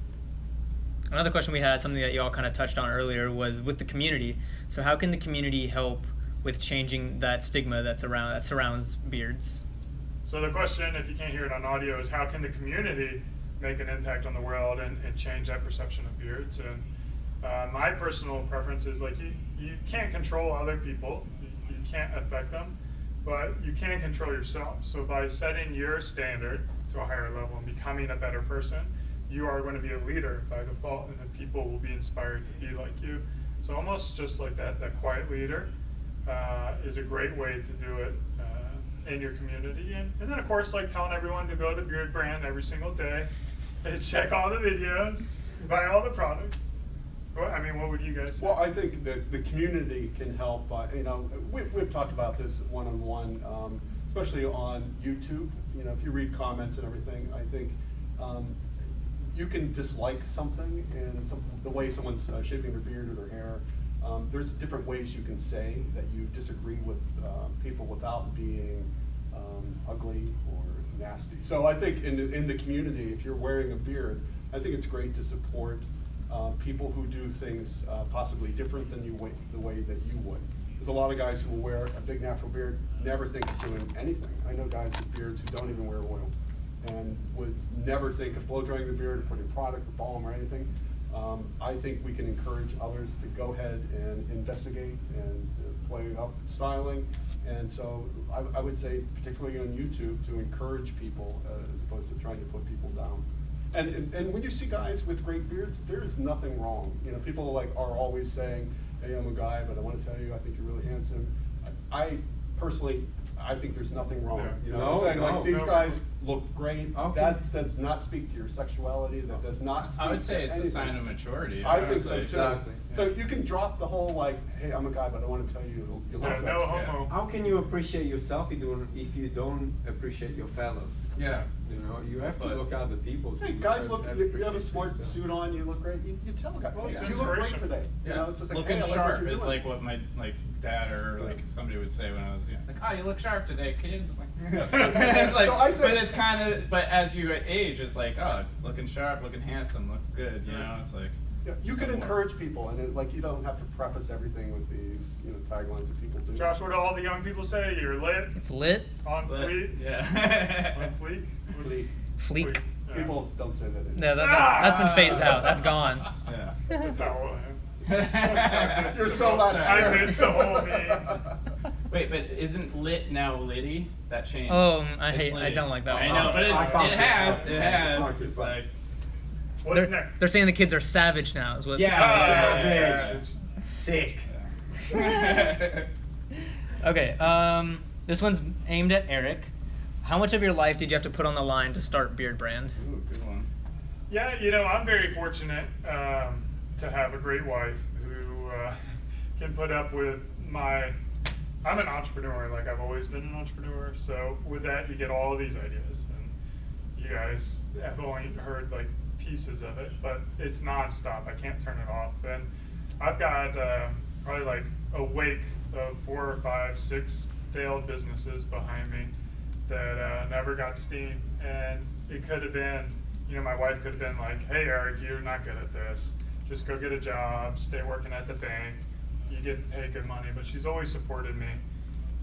Another question we had, something that y'all kind of touched on earlier, was with the community. So how can the community help with changing that stigma that surrounds beards? So the question, if you can't hear it on audio, is how can the community make an impact on the world and change that perception of beards? And my personal preference is like you can't control other people, you can't affect them, but you can control yourself. So by setting your standard to a higher level and becoming a better person, you are going to be a leader by default, and then people will be inspired to be like you. So almost just like that quiet leader is a great way to do it in your community. And then of course, like telling everyone to go to Beardbrand every single day and check all the videos, buy all the products. I mean, what would you guys say? Well, I think that the community can help. We've talked about this one-on-one, especially on YouTube. If you read comments and everything, I think you can dislike something and the way someone's shaping their beard or their hair. There's different ways you can say that you disagree with people without being ugly or nasty. So I think in the community, if you're wearing a beard, I think it's great to support people who do things possibly different than the way that you would. There's a lot of guys who will wear a big natural beard, never think of doing anything. I know guys with beards who don't even wear oil and would never think of blow drying the beard or putting product or balm or anything. I think we can encourage others to go ahead and investigate and play up styling. And so I would say, particularly on YouTube, to encourage people as opposed to trying to put people down. And when you see guys with great beards, there is nothing wrong. People are always saying, "Hey, I'm a guy, but I want to tell you, I think you're really handsome." I personally, I think there's nothing wrong. These guys look great. Okay. That does not speak to your sexuality. That does not speak I would say to it's anything. a sign of maturity. I think so too. honestly. Exactly. So you can drop the whole "Hey, I'm a guy, but I want to tell you, you look good." No homo. How can you appreciate yourself if you don't appreciate your fellow? Yeah. You have to But- look at the people. Hey, to guys, look, you have a appreciate smart yourself. suit on, you look great. You tell a guy, Well, "Hey, it's you look great inspiration. today." Yeah. It's just like, Looking "Hey, I like sharp what you're is doing." like what my dad or somebody would say when I was like, "Oh, you look sharp today, kid." It's like, So I say- but it's kind of, but as you age, it's like, oh, looking sharp, looking handsome, look good. It's like. Yeah, you can somewhat. encourage people, and you don't have to preface everything with these taglines that people do. Josh, what do all the young people say? You're lit, It's lit. on But, fleek, yeah. on fleek. Fleek. Fleek. Yeah. People don't say that anymore. No, that's been phased out. That's gone. Yeah. That's how old I am. You're so last I year. missed the whole memes. Wait, but isn't lit now litty? That changed. Oh, I It's hate. I litty. don't like that I one. know, but I can't it has. get It that. has. It's like. What's They're, next? they're saying the kids are savage now. Is what? Yeah. Savage. Sick. Okay. This one's aimed at Eric. How much of your life did you have to put on the line to start Beardbrand? Ooh, good one. Yeah, I'm very fortunate to have a great wife who can put up with I'm an entrepreneur, like I've always been an entrepreneur, so with that you get all of these ideas, and you guys have only heard like pieces of it, but it's nonstop, I can't turn it off, and I've got probably like a wake of 4 or 5, 6 failed businesses behind me that never got steam, and it could have been, my wife could have been like, "Hey Eric, you're not good at this, just go get a job, stay working at the bank, you get paid good money," but she's always supported me.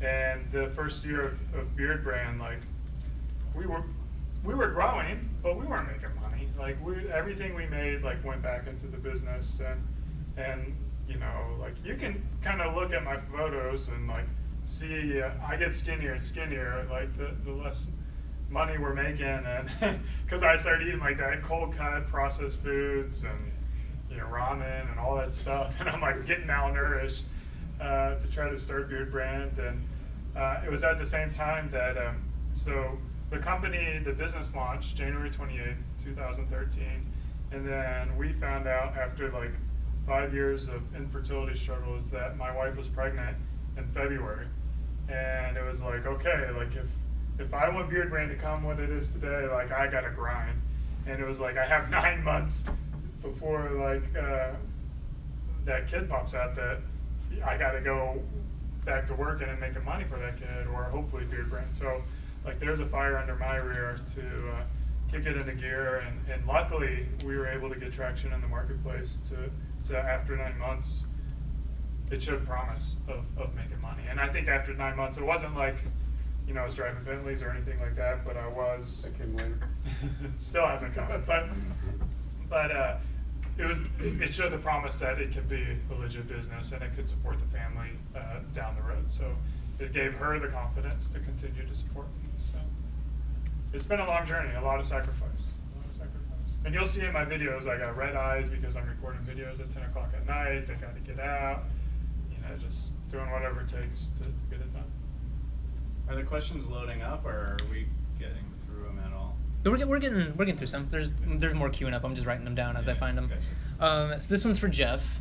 And the first year of Beardbrand, like we were growing, but we weren't making money. Like everything we made like went back into the business, and like you can kind of look at my photos and like see I get skinnier and skinnier, like the less money we're making, and because I started eating like that cold cut processed foods and ramen and all that stuff, and I'm like getting malnourished to try to start Beardbrand. And it was at the same time that so the company, the business launched January 28th, 2013, and then we found out after like 5 years of infertility struggles that my wife was pregnant in February, and it was like, okay, like if I want Beardbrand to come what it is today, like I gotta grind. And it was like I have 9 months before like that kid pops out that I gotta go back to working and making money for that kid, or hopefully Beardbrand. So like there's a fire under my rear to kick it into gear, and luckily we were able to get traction in the marketplace to after 9 months, it showed promise of making money. And I think after 9 months, it wasn't like, you know, I was driving Bentleys or anything like that, but I was. That came later. It still hasn't come, but it showed the promise that it could be a legit business and it could support the family down the road. So it gave her the confidence to continue to support me. So it's been a long journey, a lot of sacrifice. And you'll see in my videos, I got red eyes because I'm recording videos at 10 o'clock at night. I got to get out, you know, just doing whatever it takes to get it done. Are the questions loading up, or are we getting through them at all? We're getting through some. There's more queuing up. I'm just writing them down as I find them. Gotcha. So this one's for Jeff.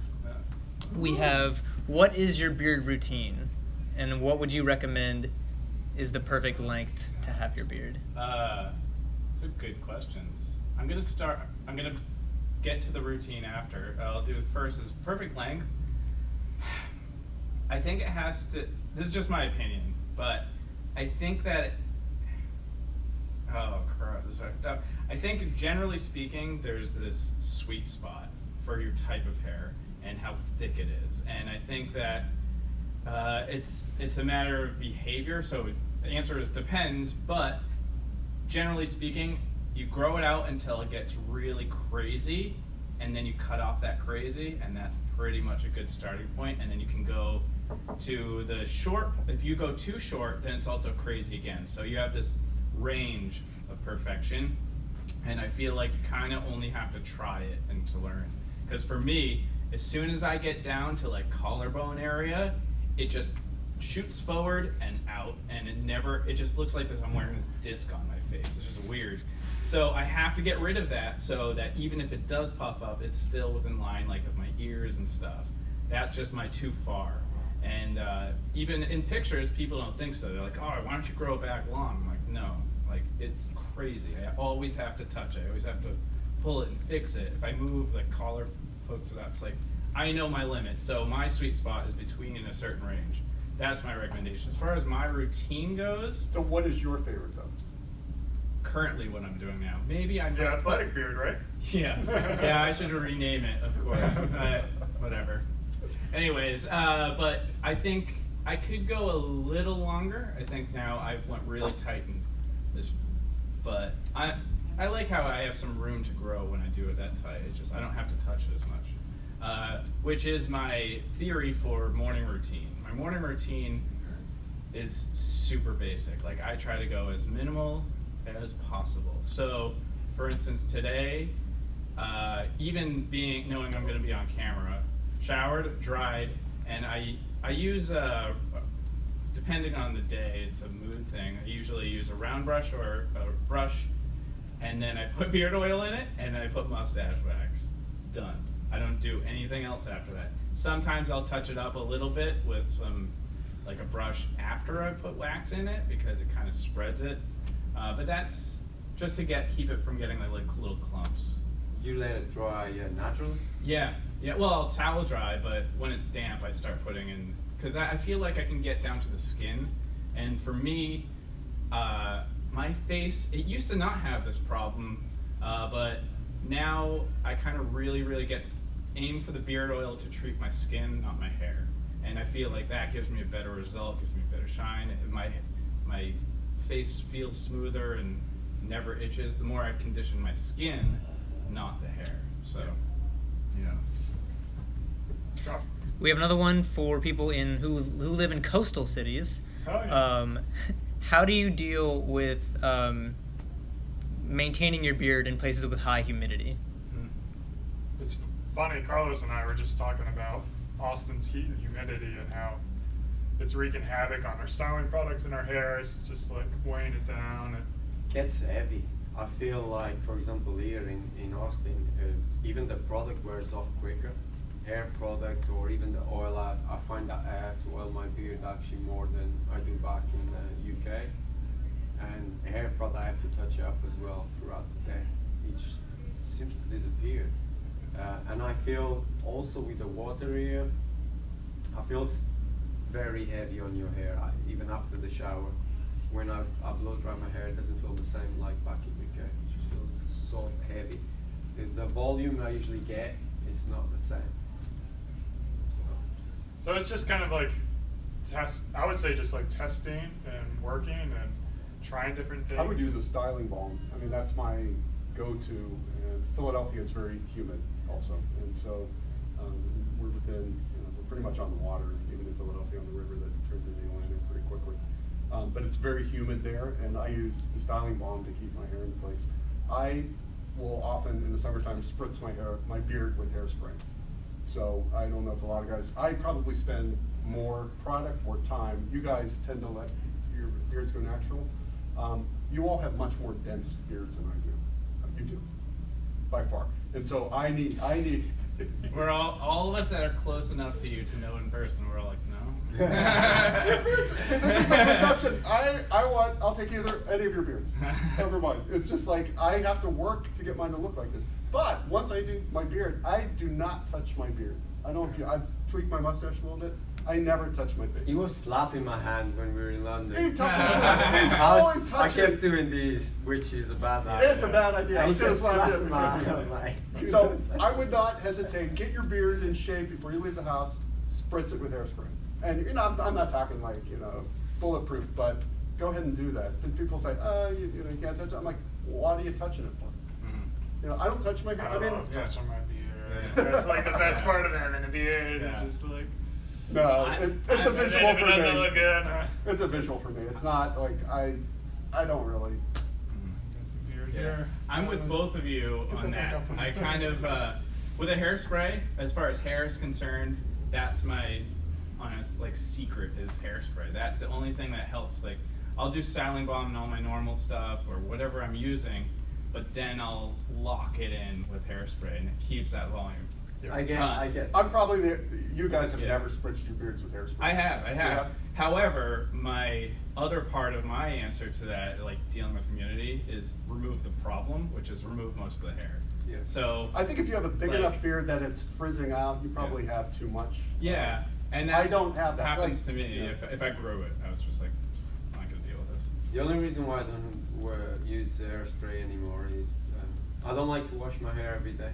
We have, what is your beard routine, and what would you recommend is the perfect length to have your beard? Those are good questions. I'm gonna get to the routine after. I'll do it first. Is perfect length. I think it has to. This is just my opinion, but I think that. Oh crap! I think generally speaking, there's this sweet spot for your type of hair and how thick it is, and I think that it's a matter of behavior. So the answer is depends, but generally speaking, you grow it out until it gets really crazy, and then you cut off that crazy, and that's pretty much a good starting point. And then you can go to the short. If you go too short, then it's also crazy again. So you have this range of perfection, and I feel like you kind of only have to try it and to learn. Because for me, as soon as I get down to like collarbone area, it just shoots forward and out, and it just looks like I'm wearing this disc on my face. It's just weird. So I have to get rid of that so that even if it does puff up, it's still within line like of my ears and stuff. That's just my too far. And even in pictures, people don't think so. They're like, oh, why don't you grow it back long? I'm like, no, like it's crazy. I always have to touch it. I always have to pull it and fix it. If I move, the collar pokes it up. It's like, I know my limit. So my sweet spot is between a certain range. That's my recommendation. As far as my routine goes. So what is your favorite though? Currently what I'm doing now. Maybe I'm Yeah, athletic beard, right? Yeah. Yeah, I should rename it, of course. Whatever. Anyways, but I think I could go a little longer. I think now I went really tight in this, but I like how I have some room to grow when I do it that tight. It's just I don't have to touch it as much, which is my theory for morning routine. My morning routine is super basic. Like I try to go as minimal as possible. So, for instance, today, even knowing I'm going to be on camera, showered, dried, and I use depending on the day, it's a mood thing. I usually use a round brush or a brush, and then I put beard oil in it, and then I put mustache wax. Done. I don't do anything else after that. Sometimes I'll touch it up a little bit with some, like a brush after I put wax in it because it kind of spreads it. But that's just to keep it from getting like little clumps. You let it dry naturally? Yeah. Well, I'll towel dry, but when it's damp, I start putting in, because I feel like I can get down to the skin. And for me, my face, it used to not have this problem, but now I kind of really aim for the beard oil to treat my skin, not my hair. And I feel like that gives me a better result, gives me a better shine. My face feels smoother and never itches the more I condition my skin, not the hair. So, We have another one for people who live in coastal cities. Oh, yeah. How do you deal with maintaining your beard in places with high humidity? It's funny, Carlos and I were just talking about Austin's heat and humidity and how it's wreaking havoc on our styling products and our hair. It's just like weighing it down. Gets heavy. I feel like, for example, here in Austin, even the product wears off quicker. Hair product or even the oil, I find that I have to oil my beard actually more than I do back in the UK. And hair product I have to touch up as well throughout the day. It just seems to disappear. And I feel also with the water here, I feel it's very heavy on your hair, even after the shower. when I blow dry my hair, it doesn't feel the same like back in UK. It just feels so heavy. The volume I usually get is not the same. So it's just kind of like I would say just like testing and working and trying different things. I would use a styling balm. I mean, that's my go-to. And Philadelphia is very humid also, and so we're within, we're pretty much on the water, even in Philadelphia on the river that turns into the Atlantic pretty quickly. But it's very humid there, and I use the styling balm to keep my hair in place. I will often in the summertime spritz my beard with hairspray. So I don't know if a lot of guys, I probably spend more product, more time. You guys tend to let your beards go natural. You all have much more dense beards than I do. You do, by far. And so I need. We're all of us that are close enough to you to know in person. We're all like, no. Your beards. See, this is the perception. I'll take any of your beards. Never mind. It's just like I have to work to get mine to look like this. But once I do my beard, I do not touch my beard. I don't know if I've tweaked my mustache a little bit. I never touch my face. He was slapping my hand when we were in London. He touches He's always I touching. kept doing this, which is a bad idea. It's a bad idea. I was He gonna kept slap slapping you. my hand, like, So I would not hesitate. Get your beard in shape before you leave the house. Spritz it with hairspray. And I'm not talking like bulletproof, but go ahead and do that. And people say, you can't touch it. I'm like, what are you touching it for? I don't touch my hair. I love touching my beard. Yeah. That's like the best part of having a beard. Yeah. It's just like. No, it's a visual if it for doesn't me. look good, It's a visual for me. It's not like I don't really. Got some beard Yeah. here. I'm with both of you on that. I kind of, with a hairspray, as far as hair is concerned, that's my honest, secret is hairspray. That's the only thing that helps. Like, I'll do styling balm and all my normal stuff or whatever I'm using, but then I'll lock it in with hairspray and it keeps that volume. I get. I'm probably you guys have Yeah. never spritzed your beards with hairspray. I have. Yeah. However, my other part of my answer to that, like dealing with humidity, is remove the problem, which is remove most of the hair. Yeah. So I think if you have a big like- enough beard that it's frizzing out, you probably have too much. yeah, and I that don't have that. happens Like, to me. yeah. If I grew it, I was just like, I'm not gonna deal with this. The only reason why I don't use hairspray anymore is I don't like to wash my hair every day.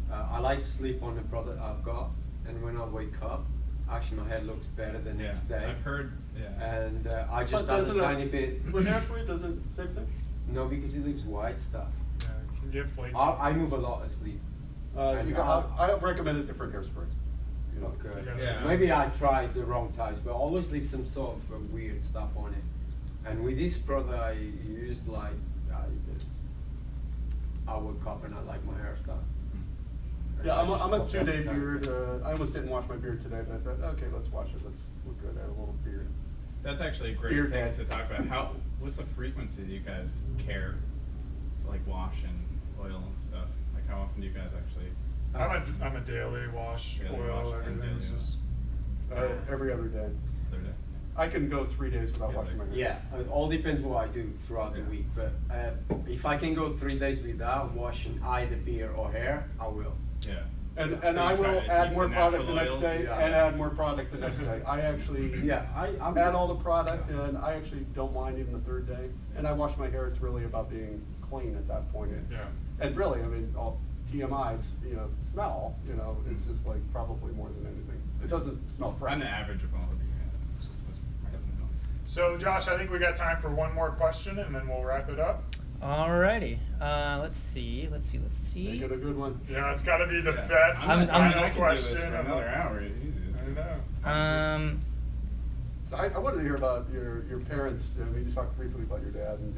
I like to sleep on the product I've got, and when I wake up, actually my hair looks better the next day. I've heard. Yeah. And I just But add doesn't a tiny bit. With hairspray, does it same thing? No, because it leaves white stuff. Yeah, it can get flaky. I move a lot asleep. I recommend a different hairspray. Okay. Yeah. Maybe I tried the wrong types, but I always leave some sort of weird stuff on it. And with this product, I used I woke up and I like my hair stuff. Yeah, I'm a Just 2-day okay. beard. I almost didn't wash my beard today, but I thought, okay, let's wash it. Let's look good. I have a little beard. That's actually a great Beard thing head. to talk about. What's the frequency that you guys care to like wash and oil and stuff? Like how often do you guys actually? I'm a daily wash, Daily oil, wash and everything's daily just. Every other day. Other day? I can go 3 days without Yeah, washing my hair. Yeah, it all depends what I do throughout the Yeah. week. But if I can go 3 days without washing either beard or hair, I will. Yeah. And So I you try will to add keep more the product the natural next oils? day Yeah. and add more product the next day. I actually Yeah, I'm add all the product and I actually don't mind even the 3rd day. And I wash my hair, it's really about being clean at that point. Yeah. And really, I mean, all TMIs, smell, it's just like probably more than anything. It doesn't smell fresh. I'm the average of all of you guys. It's just like, I don't know. So, Josh, I think we got time for one more question, and then we'll wrap it up. Alrighty. Let's see. Make it a good one. Yeah, it's got to be the Yeah. best I'm- final I could question. do this for of another the- hour. Easy. I know. So I wanted to hear about your parents. I mean, you talked briefly about your dad and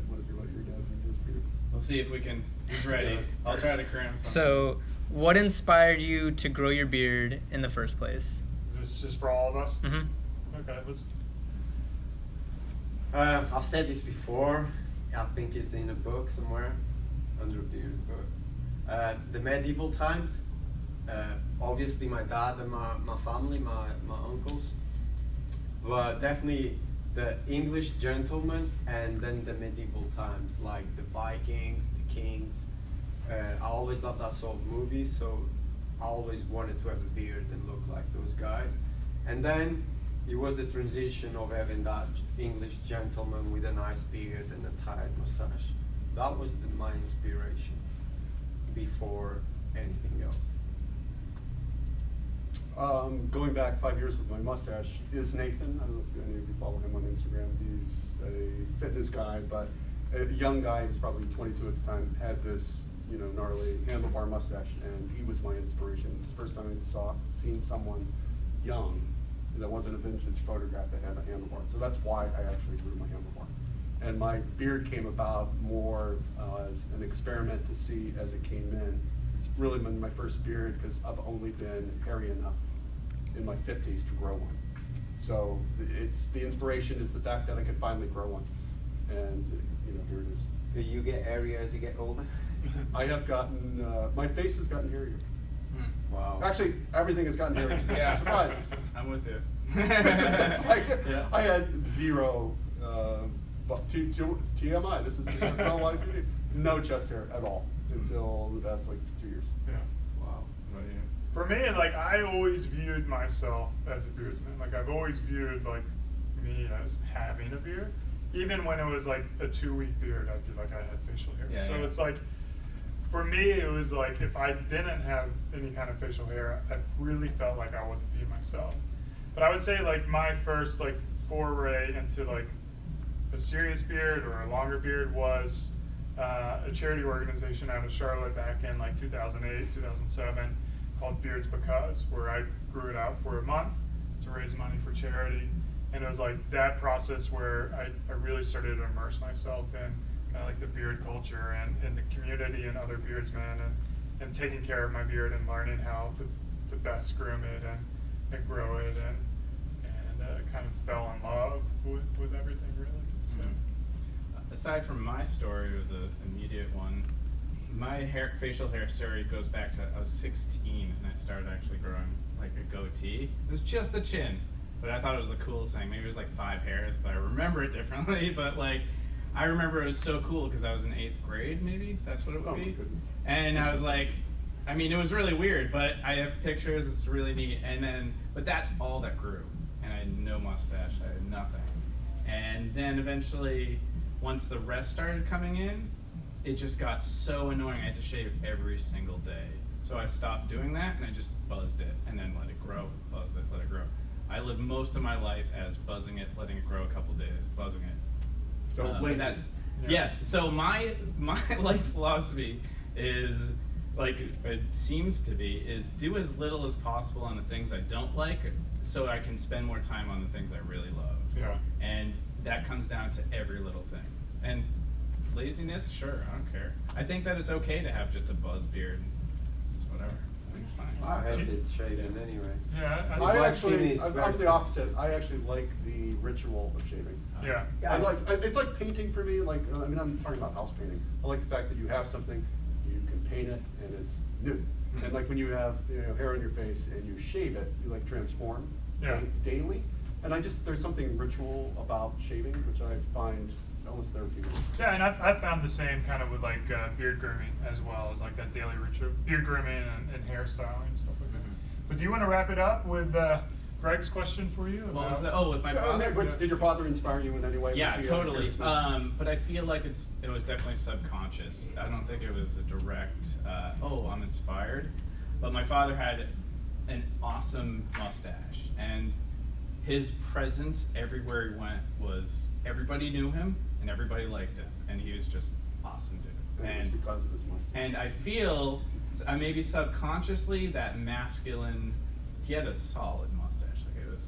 what did you about your dad and his beard? We'll see if we can. He's ready. I'll try to cram something. So, what inspired you to grow your beard in the first place? Is this just for all of us? Mm-hmm. Okay, let's. I've said this before. I think it's in a book somewhere, under a beard book. The medieval times. Obviously, my dad and my family, my uncles, were definitely the English gentlemen, and then the medieval times, like the Vikings, the Kings. I always loved that sort of movies, so I always wanted to have a beard and look like those guys. And then it was the transition of having that English Irish gentleman with a nice beard and a tight mustache. That was my inspiration before anything else. Going back 5 years with my mustache is Nathan. I don't know if any of you follow him on Instagram. He's a fitness guy, but a young guy, he was probably 22 at the time, had this, gnarly handlebar mustache, and he was my inspiration. It's the first time I'd seen someone young that wasn't a vintage photograph that had a handlebar. So that's why I actually grew my handlebar. And my beard came about more as an experiment to see as it came in. It's really been my first beard because I've only been hairy enough in my 50s to grow one. So the inspiration is the fact that I could finally grow one. And here it is. Do you get hairier as you get older? I have gotten, my face has gotten hairier. Wow. Actually, everything has gotten hairier. Yeah. Surprise. I'm with you. It's like, Yeah. I had zero, TMI, this is real life TV. No chest hair at all until the past 2 years. Yeah. Wow. What do you? For me, I always viewed myself as a beardsman. I've always viewed me as having a beard. Even when it was a 2-week beard, I'd be I had facial hair. Yeah, So yeah. it's for me, it was if I didn't have any kind of facial hair, I really felt like I wasn't being myself. But I would say my first foray into a serious beard or a longer beard was a charity organization out of Charlotte back in 2008, 2007 called Beards Because, where I grew it out for a month to raise money for charity. And it was that process where I really started to immerse myself in kind of the beard culture and the community and other beardsmen and taking care of my beard and learning how to best groom it and grow it and kind of fell in love with everything really. So. Aside from my story, or the immediate one, my facial hair story goes back to I was 16 and I started actually growing a goatee. It was just the chin, but I thought it was the coolest thing. Maybe it was 5 hairs, but I remember it differently. But I remember it was so cool because I was in 8th grade, maybe that's what it would Oh, my be. goodness. And I was it was really weird, but I have pictures. It's really neat. But that's all that grew, and I had no mustache. I had nothing. And then eventually, once the rest started coming in, it just got so annoying. I had to shave every single day. So I stopped doing that and I just buzzed it and then let it grow, buzzed it, let it grow. I lived most of my life as buzzing it, letting it grow a couple days, buzzing it. So lazy. Yes. So my life philosophy is it seems to be is do as little as possible on the things I don't like, so I can spend more time on the things I really love. Yeah. And that comes down to every little thing. And laziness, sure, I don't care. I think that it's okay to have just a buzz beard. Just whatever. I think it's fine. I have it shaving anyway. Yeah. I'm the opposite. I actually like the ritual of shaving. Yeah. It's like painting for me. I'm talking about house painting. I like the fact that you have something, you can paint it, and it's new. Mm-hmm. And when you have hair on your face and you shave it, you transform daily. And there's something ritual about shaving, which I find almost therapeutic. Yeah, and I've found the same kind of with beard grooming as well as that daily ritual, beard grooming and hairstyling and stuff like that. So do you want to wrap it up with Greg's question for you? What was that? Oh, with my father? Did your father inspire you in any way? Yeah, Was he a totally. beardsman? But I feel like it was definitely subconscious. I don't think it was a direct, I'm inspired. But my father had an awesome mustache, and his presence everywhere he went was everybody knew him and everybody liked him, and he was just awesome dude. And it was because of his mustache. And I feel, maybe subconsciously, that masculine, he had a solid mustache. It was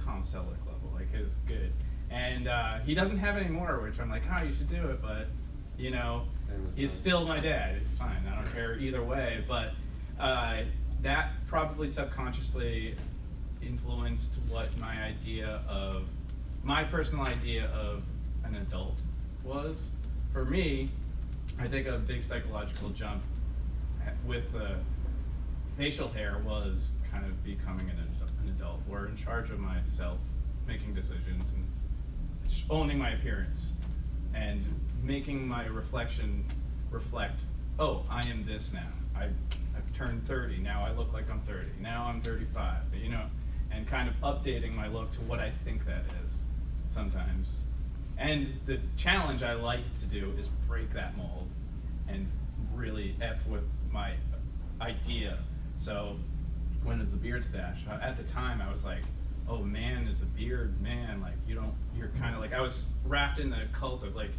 Tom Selleck level. It was good. And he doesn't have it anymore, which I'm you should do it, but, he's still my dad. It's fine. I don't care either way. But that probably subconsciously influenced what my personal idea of an adult was. For me, I think a big psychological jump with facial hair was kind of becoming an adult, or in charge of myself, making decisions and owning my appearance and making my reflection reflect, I am this now. I've turned 30, now I look like I'm 30, now I'm 35, and kind of updating my look to what I think that is. sometimes. And the challenge I like to do is break that mold and really F with my idea. So when it was the beard stash, at the time I was like, oh man, it's a beard, man, like you're kind of like, I was wrapped in the cult of like,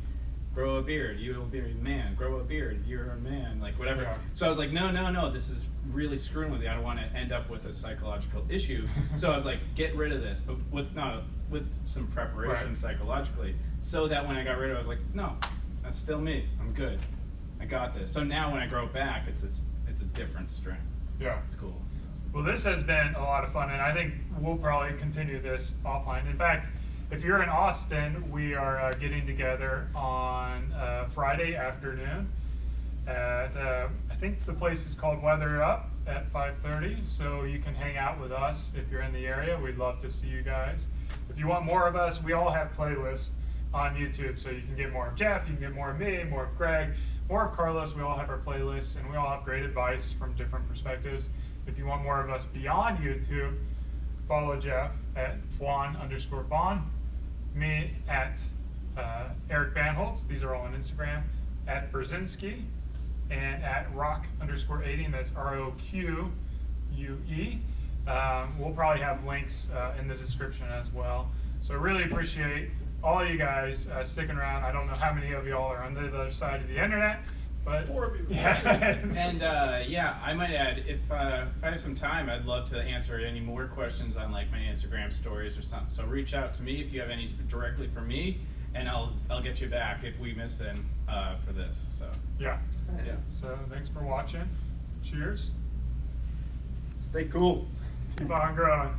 grow a beard, you will be a man, grow a beard, you're a man, like whatever. Yeah. So I was like, no, this is really screwing with you. I don't want to end up with a psychological issue. So I was like, get rid of this, but with some preparation Right. psychologically, so that when I got rid of it, I was like, no, that's still me. I'm good. I got this. So now when I grow it back, it's a different strength. Yeah. It's cool. Well, this has been a lot of fun, and I think we'll probably continue this offline. In fact, if you're in Austin, we are getting together on Friday afternoon at, I think the place is called Weather Up at 5:30, so you can hang out with us if you're in the area. We'd love to see you guys. If you want more of us, we all have playlists on YouTube, so you can get more of Jeff, you can get more of me, more of Greg, more of Carlos. We all have our playlists, and we all have great advice from different perspectives. If you want more of us beyond YouTube, follow Jeff at Juan_Bon, me at Eric Banholtz, these are all on Instagram, at Brzezinski, and at rock_80, that's ROQUE. We'll probably have links in the description as well. So I really appreciate all you guys sticking around. I don't know how many of y'all are on the other side of the internet, but 4 of you. Yes. And yeah, I might add, if I have some time, I'd love to answer any more questions on like my Instagram stories or something. So reach out to me if you have any directly for me, and I'll get you back if we missed in for this. So Yeah. yeah. So thanks for watching. Cheers. Stay cool. Keep on growing.